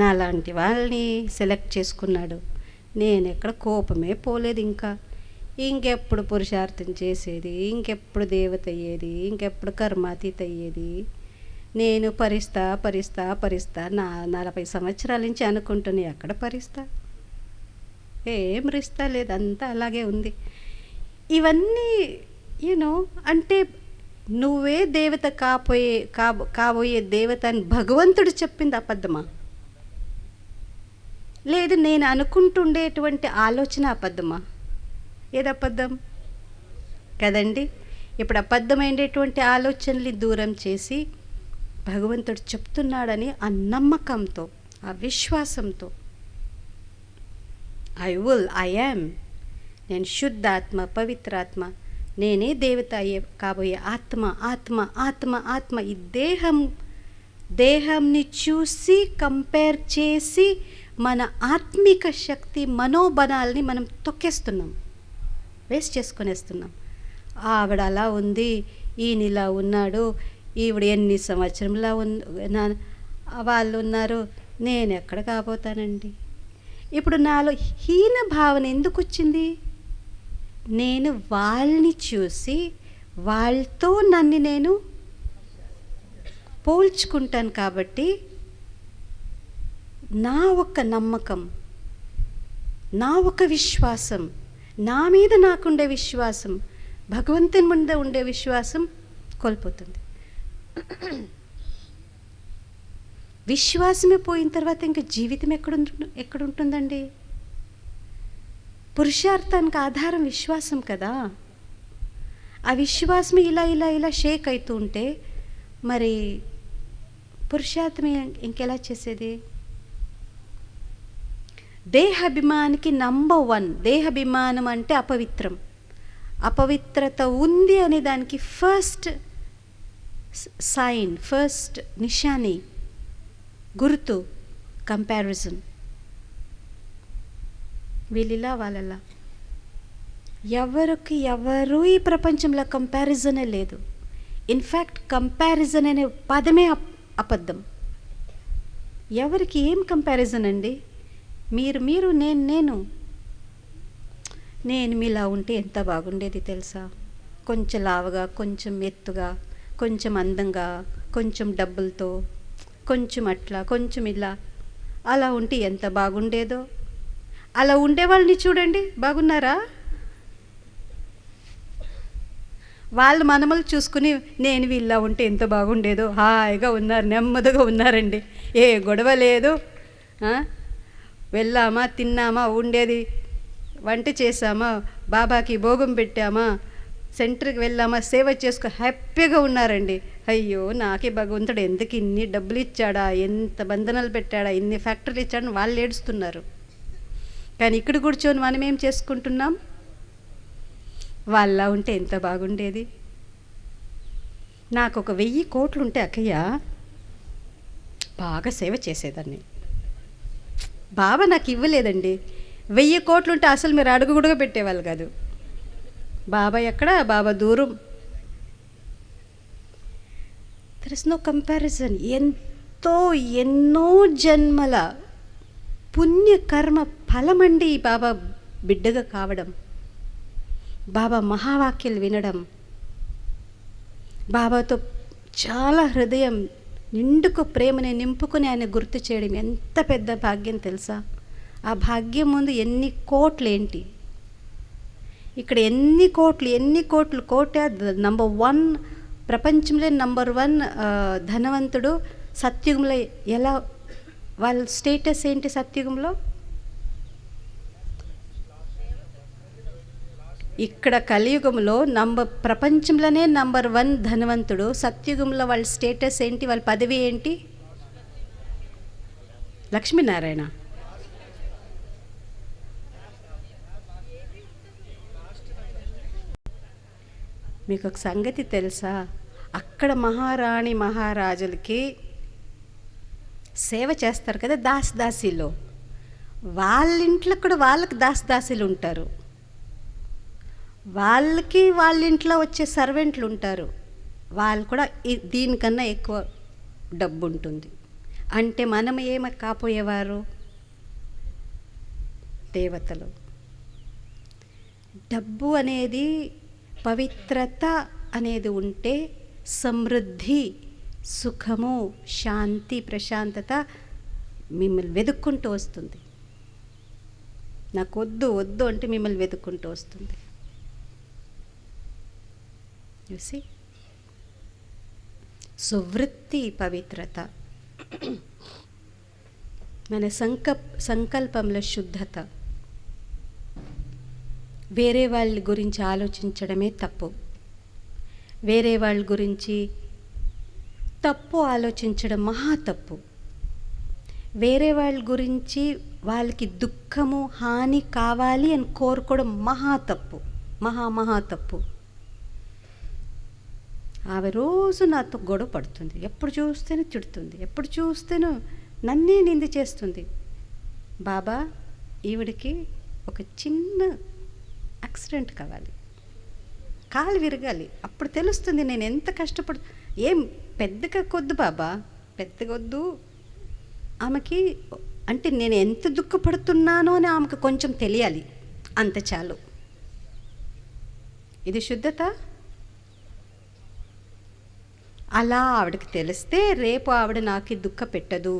నాలాంటి వాళ్ళని సెలెక్ట్ చేసుకున్నాడు. నేను ఎక్కడ కోపమే పోలేదు. ఇంకెప్పుడు పురుషార్థం చేసేది, ఇంకెప్పుడు దేవత అయ్యేది, ఇంకెప్పుడు కర్మాతీత అయ్యేది. నేను పరిస్తా 40 సంవత్సరాల నుంచి అనుకుంటున్నా, ఎక్కడ పరిస్తా, ఏం రిస్తా లేదు, అంతా అలాగే ఉంది. ఇవన్నీ అంటే నువ్వే దేవత కాబోయే దేవత అని భగవంతుడు చెప్పింది అబద్ధమా? లేదు నేను అనుకుంటుండేటువంటి ఆలోచన అబద్ధమా? ఏది అబద్ధం కదండి. ఇప్పుడు అబద్ధమైనటువంటి ఆలోచనల్ని దూరం చేసి భగవంతుడు చెప్తున్నాడని ఆ నమ్మకంతో, ఆ విశ్వాసంతో ఐ యామ్, నేను శుద్ధాత్మ, పవిత్రాత్మ, నేనే దేవత కాబోయే ఆత్మ. ఈ దేహంని చూసి కంపేర్ చేసి మన ఆత్మిక శక్తి, మనోబలాల్ని మనం తొక్కేస్తున్నాం, వేస్ట్ చేసుకునేస్తున్నాం. ఆవిడ అలా ఉంది, ఈయన ఇలా ఉన్నాడు, ఈవిడ ఎన్ని సంవత్సరంలా వాళ్ళు ఉన్నారు, నేను ఎక్కడ కాబోతానండి. ఇప్పుడు నాలో హీన భావన ఎందుకు వచ్చింది? నేను వాళ్ళని చూసి వాళ్ళతో నన్ను నేను పోల్చుకుంటాను. కాబట్టి నా ఒక నమ్మకం, నా ఒక విశ్వాసం, నా మీద నాకుండే విశ్వాసం, భగవంతుని ముందే ఉండే విశ్వాసం కోల్పోతుంది. విశ్వాసమే పోయిన తర్వాత ఇంకా జీవితం ఎక్కడుంటుందండి? పురుషార్థానికి ఆధారం విశ్వాసం కదా. ఆ విశ్వాసం ఇలా షేక్ అవుతూ ఉంటే మరి పురుషార్థం ఇంకెలా చేసేది? దేహాభిమానికి నంబర్ 1, దేహాభిమానం అంటే అపవిత్రం. అపవిత్రత ఉంది అనే దానికి ఫస్ట్ సైన్, ఫస్ట్ నిశాని గుర్తు కంపారిజన్. వీళ్ళిలా వాళ్ళలా. ఎవరు ఈ ప్రపంచంలో కంపారిజనే లేదు. ఇన్ఫ్యాక్ట్ కంపారిజన్ అనే పదమే అబద్ధం. ఎవరికి ఏం కంపారిజన్ అండి? మీరు నేను మీలా ఉంటే ఎంత బాగుండేది తెలుసా? కొంచెం లావుగా, కొంచెం ఎత్తుగా, కొంచెం అందంగా, కొంచెం డబ్బులతో, కొంచెం అట్లా, కొంచెం ఇలా, అలా ఉంటే ఎంత బాగుండేదో. అలా ఉండే వాళ్ళని చూడండి, బాగున్నారా? వాళ్ళు మనమలు చూసుకుని నేను వీళ్ళ ఉంటే ఎంత బాగుండేదో, హాయిగా ఉన్నారు, నెమ్మదిగా ఉన్నారండి, ఏ గొడవ లేదు. వెళ్ళామా, తిన్నామా, ఉండేది వంట చేసామా, బాబాకి భోగం పెట్టామా, సెంటర్కి వెళ్ళామా, సేవ చేసుకో, హ్యాపీగా ఉన్నారండి. అయ్యో నాకే భగవంతుడు ఎందుకు ఇన్ని డబ్బులు ఇచ్చాడా, ఎంత బంధనాలు పెట్టాడా, ఇన్ని ఫ్యాక్టరీలు ఇచ్చాడని వాళ్ళు ఏడుస్తున్నారు. కానీ ఇక్కడ కూర్చొని మనం ఏం చేసుకుంటున్నాం? వాళ్ళ ఉంటే ఎంత బాగుండేది. నాకు 1,000 కోట్లు ఉంటే అక్కయ్య బాగా సేవ చేసేదాన్ని. బాబా నాకు ఇవ్వలేదండి. 1000 కోట్లు ఉంటే అసలు మీరు అడుగు కూడా పెట్టేవాళ్ళు కాదు. బాబా ఎక్కడ? బాబా దూరం. There is no comparison. ఎన్నో జన్మల పుణ్యకర్మ ఫలమండి ఈ బాబా బిడ్డగా కావడం, బాబా మహావాక్యాలు వినడం, బాబాతో చాలా హృదయం నిండుకు ప్రేమని నింపుకుని ఆయన గుర్తు చేయడం ఎంత పెద్ద భాగ్యం తెలుసా? ఆ భాగ్యం ముందు ఎన్ని కోట్లు ఏంటి? ఇక్కడ ఎన్ని కోట్లు కోట. నంబర్ 1 ప్రపంచంలో నంబర్ 1 ధనవంతుడు సత్యుగంలో. ఎలా వాళ్ళ స్టేటస్ ఏంటి సత్యుగంలో? ఇక్కడ కలియుగంలో ప్రపంచంలోనే నంబర్ 1 ధనవంతుడు. సత్యుగంలో వాళ్ళ స్టేటస్ ఏంటి? వాళ్ళ పదవి ఏంటి? లక్ష్మీనారాయణ. మీకు ఒక సంగతి తెలుసా? అక్కడ మహారాణి మహారాజులకి సేవ చేస్తారు కదా దాసీలు. వాళ్ళ ఇంట్లో కూడా వాళ్ళకి దాసీలు ఉంటారు. వాళ్ళకి వాళ్ళ ఇంట్లో వచ్చే సర్వెంట్లు ఉంటారు. వాళ్ళు కూడా దీనికన్నా ఎక్కువ డబ్బు ఉంటుంది. అంటే మనం ఏమి కాపోయేవారు? దేవతలు. డబ్బు అనేది, పవిత్రత అనేది ఉంటే సమృద్ధి, సుఖము, శాంతి, ప్రశాంతత మిమ్మల్ని వెతుక్కుంటూ వస్తుంది. నాకు వద్దు అంటే మిమ్మల్ని వెతుక్కుంటూ వస్తుంది. చూసి సువృత్తి, పవిత్రత, మన సంకల్పంలో శుద్ధత. వేరే వాళ్ళ గురించి ఆలోచించడమే తప్పు. వేరే వాళ్ళ గురించి తప్పు ఆలోచించడం మహా తప్పు. వేరే వాళ్ళ గురించి వాళ్ళకి దుఃఖము, హాని కావాలి అని కోరుకోవడం మహా తప్పు, మహా తప్పు. ఆమె రోజు నాతో గొడవ పడుతుంది, ఎప్పుడు చూస్తేనే తిడుతుంది, ఎప్పుడు చూస్తేనూ నన్నే నింద చేస్తుంది. బాబా, ఈవిడికి ఒక చిన్న యాక్సిడెంట్ కావాలి, కాలు విరగాలి, అప్పుడు తెలుస్తుంది నేను ఎంత కష్టపడు. ఏం పెద్దగా కొద్దు బాబా, పెద్దగా వద్దు. ఆమెకి అంటే నేను ఎంత దుఃఖపడుతున్నానో అని ఆమెకు కొంచెం తెలియాలి, అంత చాలు. ఇది శుద్ధత. అలా ఆవిడకి తెలిస్తే రేపు ఆవిడ నాకు దుఃఖ పెట్టదు.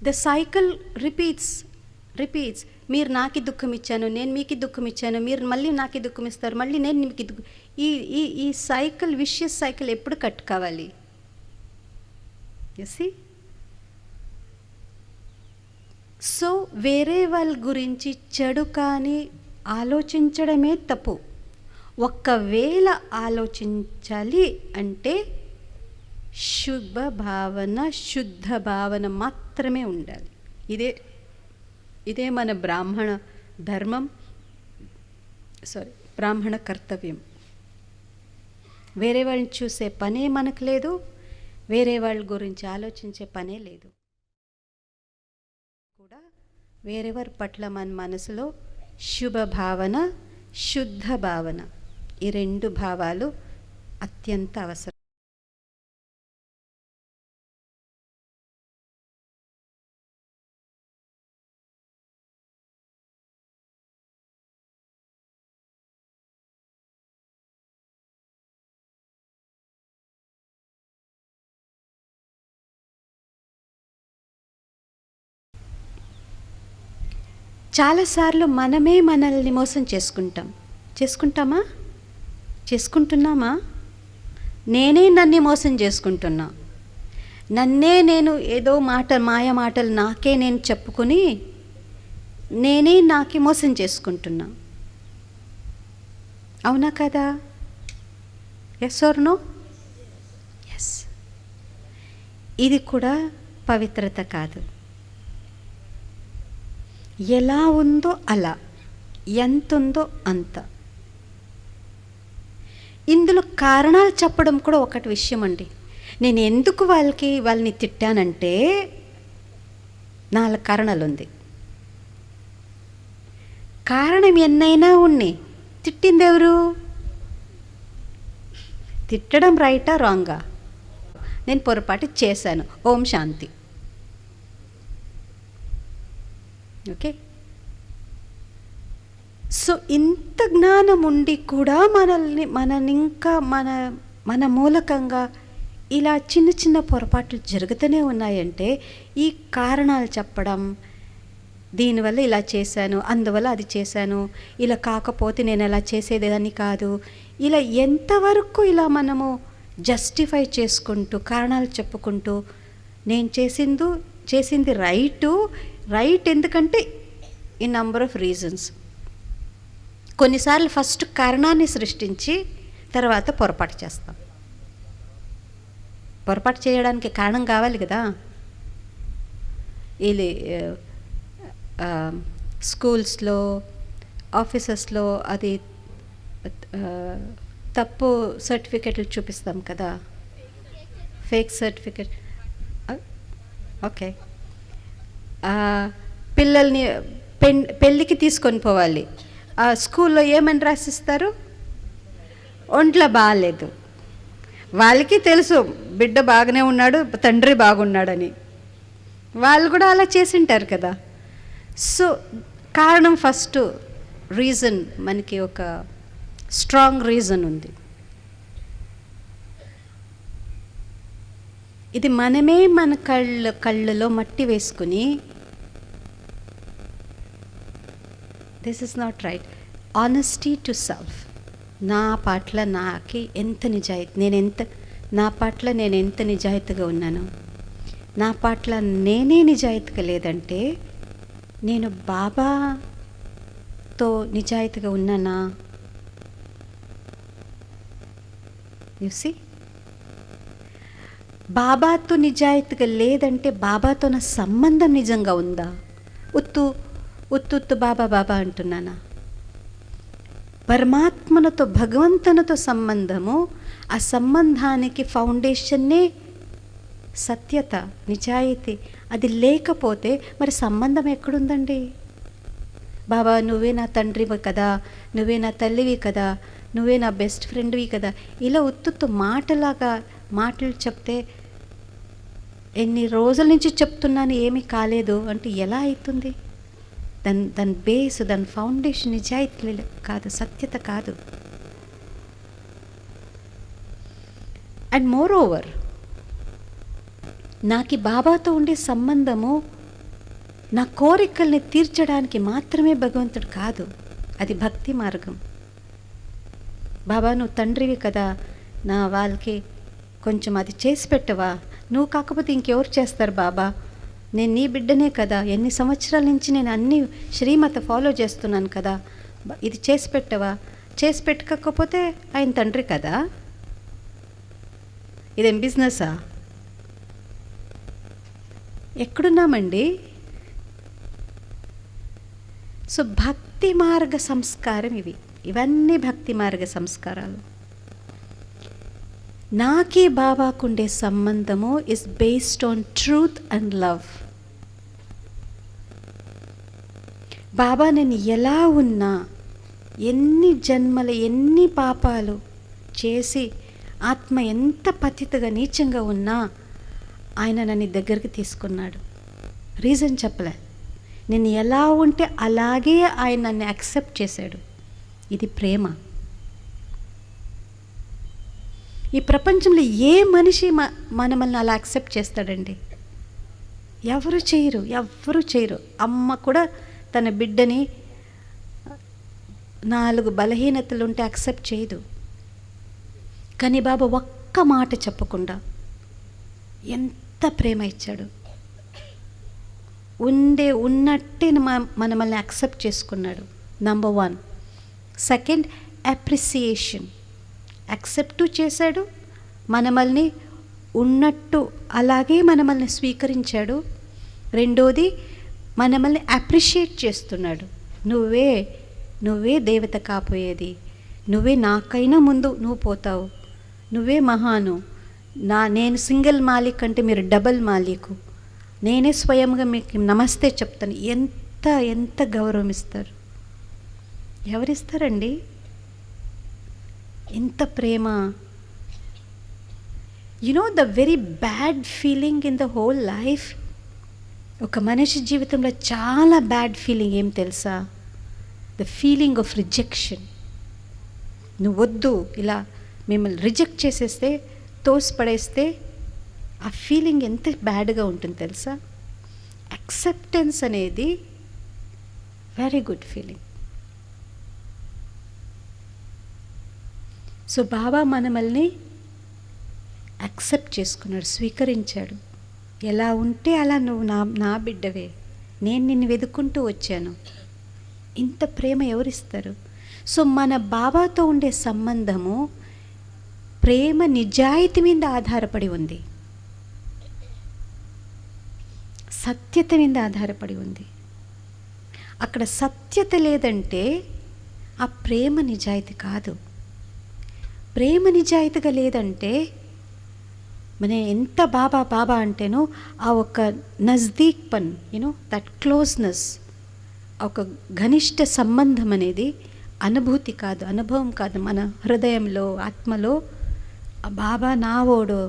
The cycle repeats. మీరు నాకు దుఃఖం ఇచ్చాను, నేను మీకు దుఃఖం ఇచ్చాను, మీరు మళ్ళీ నాకు దుఃఖం ఇస్తారు, మళ్ళీ నేను మీకు ఈ సైకిల్, విషియస్ సైకిల్ ఎప్పుడు కట్ కావాలి? యసి. సో వేరే వాళ్ళ గురించి చెడు కానీ ఆలోచించడమే తప్పు. ఒక్కవేళ ఆలోచించాలి అంటే శుద్ధ భావన మాత్రమే ఉండాలి. ఇదే మన బ్రాహ్మణ ధర్మం, బ్రాహ్మణ కర్తవ్యం. వేరే వాళ్ళని చూసే పనే మనకు లేదు, వేరే వాళ్ళ గురించి ఆలోచించే పనే లేదు. కూడా వేరెవరి పట్ల మన మనసులో శుభ భావన, శుద్ధ భావన, ఈ 2 భావాలు అత్యంత అవసరం. చాలాసార్లు మనమే మనల్ని మోసం చేసుకుంటామా? చేసుకుంటున్నామా? నేనే నన్ను మోసం చేసుకుంటున్నా. నన్నే నేను ఏదో మాయ మాటలు నాకే నేను చెప్పుకొని నేనే నాకే మోసం చేసుకుంటున్నా. అవునా కదా? Yes or no? ఎస్. ఇది కూడా పవిత్రత కాదు. ఎలా ఉందో అలా, ఎంత ఉందో అంత. ఇందులో కారణాలు చెప్పడం కూడా ఒకటి విషయం అండి. నేను ఎందుకు వాళ్ళని తిట్టానంటే 4 కారణాలు ఉంది. కారణం ఎన్నైనా ఉన్నాయి, తిట్టింది ఎవరు? తిట్టడం రైటా రాంగా? నేను పొరపాటు చేశాను, ఓం శాంతి. ఓకే. సో ఇంత జ్ఞానం ఉండి కూడా మనల్ని ఇంకా మన మూలకంగా ఇలా చిన్న చిన్న పొరపాట్లు జరుగుతూనే ఉన్నాయంటే ఈ కారణాలు చెప్పడం, దీనివల్ల ఇలా చేశాను, అందువల్ల అది చేశాను, ఇలా కాకపోతే నేను అలా చేసేదాన్ని కాదు, ఇలా ఎంతవరకు ఇలా మనము జస్టిఫై చేసుకుంటూ కారణాలు చెప్పుకుంటూ నేను చేసింది రైట్ ఎందుకంటే ఈ నంబర్ ఆఫ్ రీజన్స్. కొన్నిసార్లు ఫస్ట్ కారణాన్ని సృష్టించి తర్వాత పొరపాటు చేస్తాం. పొరపాటు చేయడానికి కారణం కావాలి కదా. ఇది స్కూల్స్లో, ఆఫీసెస్లో అది తప్పు సర్టిఫికెట్లు చూపిస్తాం కదా, ఫేక్ సర్టిఫికెట్. ఓకే. పిల్లల్ని పెళ్ళికి తీసుకొని పోవాలి, స్కూల్లో ఏమని రాసిస్తారు? ఒంట్లో బాగాలేదు. వాళ్ళకి తెలుసు బిడ్డ బాగానే ఉన్నాడు, తండ్రి బాగున్నాడని, వాళ్ళు కూడా అలా చేసింటారు కదా. సో కారణం ఫస్ట్ రీజన్, మనకి ఒక స్ట్రాంగ్ రీజన్ ఉంది. ఇది మనమే మన కళ్ళలో మట్టి వేసుకుని this is not right. Honesty to self. నా పట్ల నాకి ఎంత నిజాయితీ, నా పట్ల నేను ఎంత నిజాయితీగా ఉన్నాను, నా పట్ల నేనే నిజాయితీగా లేదంటే నేను బాబాతో నిజాయితీగా ఉన్నానా? యు సీ, బాబాతో నిజాయితీగా లేదంటే బాబాతో నా సంబంధం నిజంగా ఉందా? ఉత్తు బాబా అంటున్నానా? పరమాత్మనతో, భగవంతునితో సంబంధము, ఆ సంబంధానికి ఫౌండేషన్నే సత్యత, నిజాయితీ. అది లేకపోతే మరి సంబంధం ఎక్కడుందండి? బాబా నువ్వే నా తండ్రివి కదా, నువ్వే నా తల్లివి కదా, నువ్వే నా బెస్ట్ ఫ్రెండ్వి కదా, ఇలా ఉత్తు మాటలు చెప్తే ఎన్ని రోజుల నుంచి చెప్తున్నాను ఏమీ కాలేదు అంటే ఎలా అవుతుంది? దాని బేస్, దాని ఫౌండేషన్ నిజాయితీ కాదు, సత్యత కాదు. అండ్ మోర్ ఓవర్, నాకు బాబాతో ఉండే సంబంధము నా కోరికల్ని తీర్చడానికి మాత్రమే భగవంతుడు కాదు, అది భక్తి మార్గం. బాబా నువ్వు తండ్రివి కదా, నా వాళ్ళకి కొంచెం అది చేసి పెట్టవా? నువ్వు కాకపోతే ఇంకెవరు చేస్తారు బాబా? నేను నీ బిడ్డనే కదా, ఎన్ని సంవత్సరాల నుంచి నేను అన్ని శ్రీమత ఫాలో చేస్తున్నాను కదా, ఇది చేసి పెట్టవా? చేసి పెట్టకపోతే ఆయన తండ్రి కదా. ఇదేం బిజినెసా? ఎక్కడున్నామండి? సో భక్తి మార్గ సంస్కారం ఇవన్నీ భక్తి మార్గ సంస్కారాలు. నాకే బాబాకుండే సంబంధము is based on truth and love. Baba నేను ఎలా ఉన్నా, ఎన్ని జన్మల ఎన్ని పాపాలు చేసి ఆత్మ ఎంత పతితగా నీచంగా ఉన్నా ఆయన నన్ను దగ్గరికి తీసుకున్నాడు. రీజన్ చెప్పలే, నేను ఎలా ఉంటే అలాగే ఆయన నన్ను యాక్సెప్ట్ చేశాడు. ఇది ప్రేమ. ఈ ప్రపంచంలో ఏ మనిషి మనల్ని అలా యాక్సెప్ట్ చేస్తాడండి? ఎవరు చేయరు. అమ్మ కూడా తన బిడ్డని 4 బలహీనతలు ఉంటే యాక్సెప్ట్ చేయదు. కానీ బాబా ఒక్క మాట చెప్పకుండా ఎంత ప్రేమ ఇచ్చాడు. ఉన్నట్టే మనల్ని యాక్సెప్ట్ చేసుకున్నాడు. నంబర్ 1. Second, appreciation. యాక్సెప్ట్ చేశాడు, మనల్ని ఉన్నట్టు అలాగే మనల్ని స్వీకరించాడు. రెండోది, మనల్ని అప్రిషియేట్ చేస్తున్నాడు. నువ్వే దేవత కాపోయేది, నువ్వే నాకైనా ముందు నువ్వు పోతావు, నువ్వే మహాను, నేను సింగిల్ మాలిక్ అంటే మీరు డబల్ మాలికు, నేనే స్వయంగా మీకు నమస్తే చెప్తాను. ఎంత గౌరవం ఇస్తారు? ఎవరిస్తారండి ఇంత ప్రేమ? The very bad feeling in the whole life, ఒక మనిషి జీవితంలో చాలా బ్యాడ్ ఫీలింగ్ ఏం తెలుసా? The feeling of rejection. నువ్వు వద్దు, ఇలా మిమ్మల్ని రిజెక్ట్ చేసేస్తే, తోసిపడేస్తే ఆ ఫీలింగ్ ఎంత బ్యాడ్గా ఉంటుంది తెలుసా? యాక్సెప్టెన్స్ అనేది వెరీ గుడ్ ఫీలింగ్. సో బాబా మనల్ని యాక్సెప్ట్ చేసుకున్నాడు, స్వీకరించాడు. ఎలా ఉంటే అలా నువ్వు నా బిడ్డవే, నేను నిన్ను వెతుక్కుంటూ వచ్చాను. ఇంత ప్రేమ ఎవరిస్తారు? సో మన బాబాతో ఉండే సంబంధము ప్రేమ నిజాయితీ మీద ఆధారపడి ఉంది, సత్యత మీద ఆధారపడి ఉంది. అక్కడ సత్యత లేదంటే ఆ ప్రేమ నిజాయితీ కాదు. ప్రేమ నిజాయితీగా లేదంటే మన ఎంత బాబా అంటేనో ఆ ఒక నజ్దీక్ పన్, దట్ క్లోజ్నెస్, ఒక ఘనిష్ట సంబంధం అనేది అనుభూతి కాదు, అనుభవం కాదు. మన హృదయంలో, ఆత్మలో ఆ బాబా నావోడు,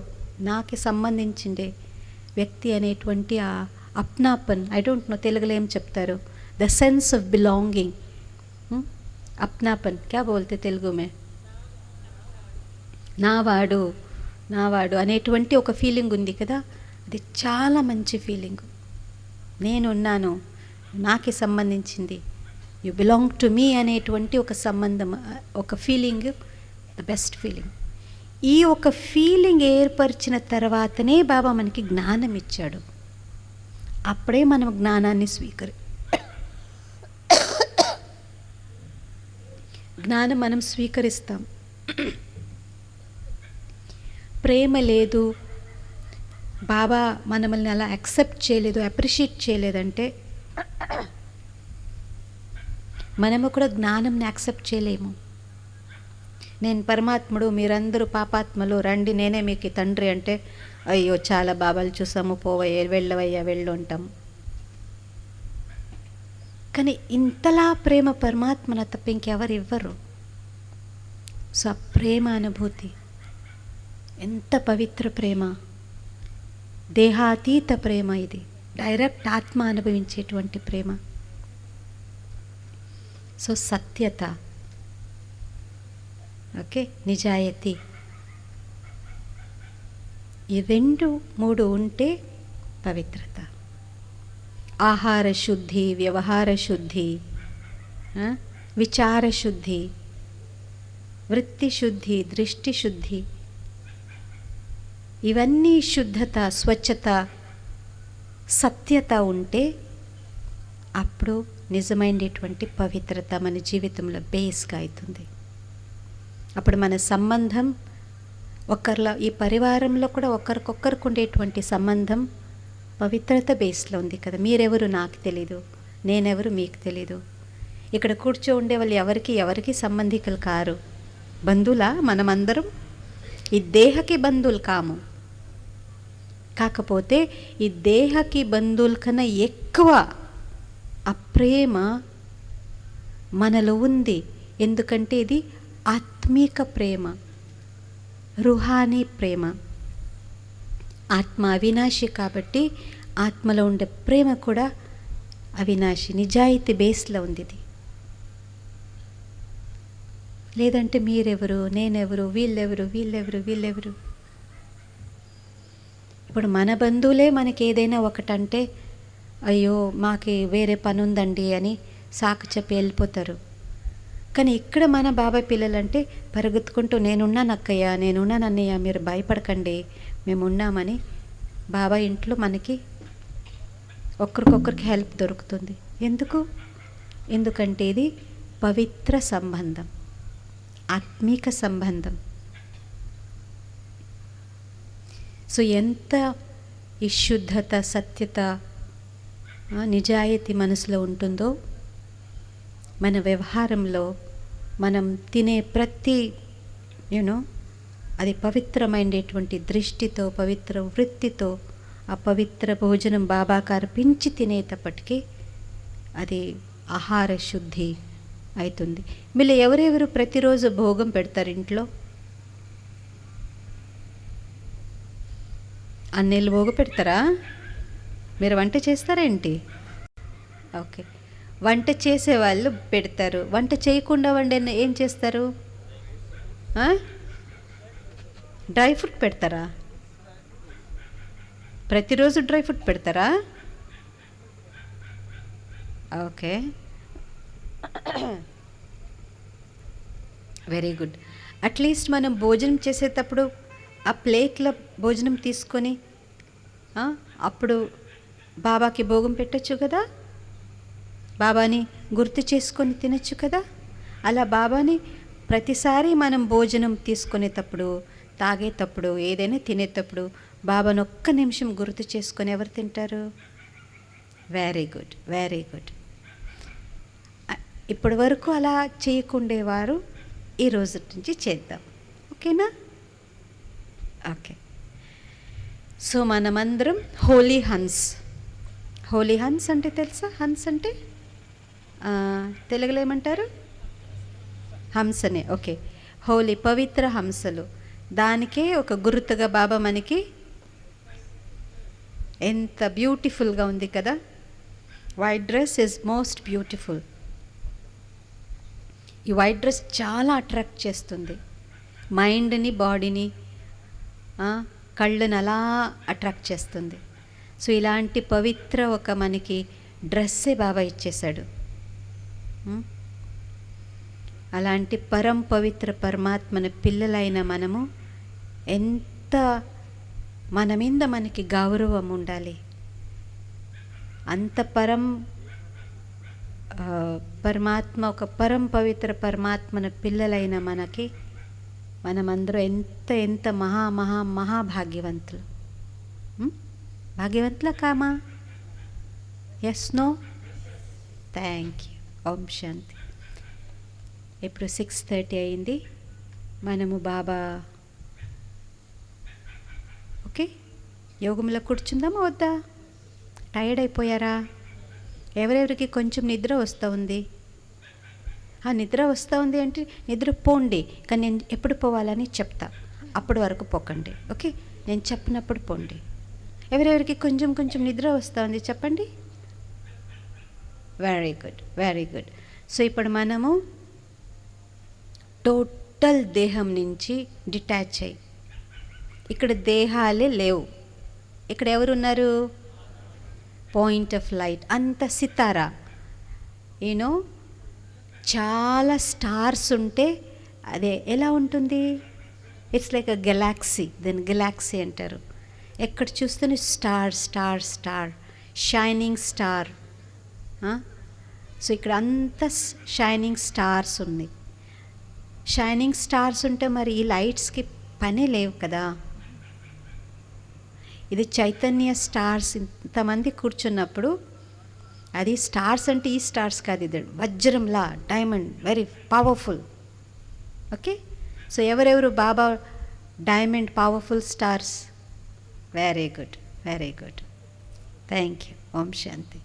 నాకి సంబంధించిండే వ్యక్తి అనేటువంటి ఆ అప్నాపన్, ఐ డోంట్ నో తెలుగులో ఏం చెప్తారు, ద సెన్స్ ఆఫ్ బిలాంగింగ్. అప్నాపన్ క్యా బోల్తే తెలుగు మే? నావాడు అనేటువంటి ఒక ఫీలింగ్ ఉంది కదా, అది చాలా మంచి ఫీలింగ్. నేనున్నాను, నాకే సంబంధించింది, యు బిలాంగ్ టు మీ అనేటువంటి ఒక సంబంధం, ఒక ఫీలింగ్, ద బెస్ట్ ఫీలింగ్. ఈ ఒక ఫీలింగ్ ఏర్పరిచిన తర్వాతనే బాబా మనకి జ్ఞానం ఇచ్చాడు. అప్పుడే మనం జ్ఞానాన్ని జ్ఞానం మనం స్వీకరిస్తాం. ప్రేమ లేదు, బాబా మనల్ని అలా యాక్సెప్ట్ చేయలేదు, అప్రిషియేట్ చేయలేదంటే మనము కూడా జ్ఞానంని యాక్సెప్ట్ చేయలేము. నేను పరమాత్ముడు, మీరందరూ పాపాత్మలు, రండి నేనే మీకు తండ్రి అంటే, అయ్యో చాలా బాబాలు చూసాము, పోవయ్యా, వెళ్ళవయ్యా, వెళ్ళు అంటాం. కానీ ఇంతలా ప్రేమ పరమాత్మన తప్ప ఇంకెవరు ఇవ్వరు. సో ఆ ప్రేమ అనుభూతి ఎంత పవిత్ర ప్రేమ, దేహాతీత ప్రేమ, ఇది డైరెక్ట్ ఆత్మ అనుభవించేటువంటి ప్రేమ. సో సత్యత, ఓకే, నిజాయితీ, ఈ 2-3 ఉంటే పవిత్రత. ఆహార శుద్ధి, వ్యవహార శుద్ధి, విచార శుద్ధి, వృత్తి శుద్ధి, దృష్టి శుద్ధి, ఇవన్నీ శుద్ధత, స్వచ్ఛత, సత్యత ఉంటే అప్పుడు నిజమైనటువంటి పవిత్రత మన జీవితంలో బేస్గా అవుతుంది. అప్పుడు మన సంబంధం ఒకరిలో, ఈ పరివారంలో కూడా ఒకరికొకరికి ఉండేటువంటి సంబంధం పవిత్రత బేస్లో ఉంది కదా. మీరెవరు నాకు తెలీదు, నేనెవరు మీకు తెలీదు. ఇక్కడ కూర్చో ఉండే వాళ్ళు ఎవరికి సంబంధికులు కారు, బంధువులా మనమందరం? ఈ దేహకి బంధువులు కాము. కాకపోతే ఈ దేహకి బంధువుల కన్నా ఎక్కువ ఆ ప్రేమ మనలో ఉంది. ఎందుకంటే ఇది ఆత్మీక ప్రేమ, రుహానీ ప్రేమ. ఆత్మ అవినాశి కాబట్టి ఆత్మలో ఉండే ప్రేమ కూడా అవినాశి, నిజాయితీ బేస్లో ఉంది ఇది. లేదంటే మీరెవరు, నేనెవరు, వీళ్ళెవరు. ఇప్పుడు మన బంధువులే మనకి ఏదైనా ఒకటంటే అయ్యో మాకు వేరే పని ఉందండి అని సాకు చెప్పి వెళ్ళిపోతారు. కానీ ఇక్కడ మన బాబాయ్ పిల్లలంటే పరిగెత్తుకుంటూ నేనున్నాను అక్కయ్య, నేనున్నాను అన్నయ్య, మీరు భయపడకండి, మేము ఉన్నామని బాబాయ్ ఇంట్లో మనకి ఒకరికొకరికి హెల్ప్ దొరుకుతుంది. ఎందుకంటే ఇది పవిత్ర సంబంధం, ఆత్మీక సంబంధం. సో ఎంత ఈ శుద్ధత, సత్యత, నిజాయితీ మనసులో ఉంటుందో మన వ్యవహారంలో మనం తినే ప్రతి అది పవిత్రమైనటువంటి దృష్టితో, పవిత్ర వృత్తితో ఆ పవిత్ర భోజనం బాబాకు అర్పించి తినేటప్పటికీ అది ఆహార శుద్ధి అవుతుంది. వీళ్ళు ఎవరెవరు ప్రతిరోజు భోగం పెడతారు ఇంట్లో? అన్నెళ్ళు భోగ పెడతారా? మీరు వంట చేస్తారేంటి? ఓకే, వంట చేసేవాళ్ళు పెడతారు. వంట చేయకుండా వండే ఏం చేస్తారు? డ్రై ఫ్రూట్ పెడతారా? ప్రతిరోజు డ్రై ఫ్రూట్ పెడతారా? Okay, very good. అట్లీస్ట్ మనం భోజనం చేసేటప్పుడు ఆ ప్లేట్లో భోజనం తీసుకొని అప్పుడు బాబాకి భోగం పెట్టచ్చు కదా, బాబాని గుర్తు చేసుకొని తినచ్చు కదా. అలా బాబాని ప్రతిసారి మనం భోజనం తీసుకునేటప్పుడు, తాగేటప్పుడు, ఏదైనా తినేటప్పుడు బాబాను ఒక్క నిమిషం గుర్తు చేసుకొని ఎవరు తింటారు? Very good, very good. ఇప్పటి వరకు అలా చేయకుండేవారు ఈ రోజు నుంచి చేద్దాం. ఓకేనా? ఓకే. సో మనమందరం హోలీ హన్స్. హోలీ హన్స్ అంటే తెలుసా? హన్స్ అంటే తెలుగులో ఏమంటారు? హంసనే. ఓకే, హోలీ పవిత్ర హంసలు. దానికే ఒక గుర్తుగా బాబా మనకి ఎంత బ్యూటిఫుల్గా ఉంది కదా. White dress is most beautiful. ఈ వైట్ డ్రెస్ చాలా అట్రాక్ట్ చేస్తుంది మైండ్ని, బాడీని, కళ్ళని అలా అట్రాక్ట్ చేస్తుంది. సో ఇలాంటి పవిత్ర ఒక మనకి డ్రెస్సే బాబా ఇచ్చేశాడు. అలాంటి పరం పవిత్ర పరమాత్మన పిల్లలైన మనము ఎంత మన మీద మనకి గౌరవం ఉండాలి. అంత పరమాత్మ, ఒక పరం పవిత్ర పరమాత్మన పిల్లలైన మనకి మనమందరూ ఎంత ఎంత మహాభాగ్యవంతులు. భాగ్యవంతుల కామా? Yes, no? Thank you. ఓం శాంతి. ఇప్పుడు 6:30 అయింది. మనము బాబా ఓకే యోగంలో కూర్చుందామా వద్దా? టైర్డ్ అయిపోయారా? ఎవరెవరికి కొంచెం నిద్ర వస్తూ ఉంది? నిద్ర వస్తూ ఉంది అంటే నిద్ర పోండి, కానీ నేను ఎప్పుడు పోవాలని చెప్తా, అప్పటి వరకు పోకండి. ఓకే, నేను చెప్పినప్పుడు పోండి. ఎవరెవరికి కొంచెం కొంచెం నిద్ర వస్తూ ఉంది చెప్పండి. Very good, very good. So ఇప్పుడు మనము టోటల్ దేహం నుంచి డిటాచ్ అయ్యి, ఇక్కడ దేహాలే లేవు. ఇక్కడ ఎవరున్నారు? పాయింట్ ఆఫ్ లైట్, అంత సితారా. యూనో చాలా స్టార్స్ ఉంటే అదే ఎలా ఉంటుంది? It's like a galaxy. Then galaxy అంటారు. ఎక్కడ చూస్తేనే star star star, shining star. So ఇక్కడ అంత షైనింగ్ స్టార్స్ ఉన్నాయి. షైనింగ్ స్టార్స్ ఉంటే మరి ఈ లైట్స్కి పనే లేవు కదా. ఇది చైతన్య స్టార్స్. ఇంతమంది కూర్చున్నప్పుడు అది స్టార్స్ అంటే ఈ స్టార్స్ కాదు, ఇది వజ్రంలా, diamond, very powerful. Okay, so ఎవరెవరు Baba diamond powerful stars. Very good, very good. Thank you. ఓం శాంతి.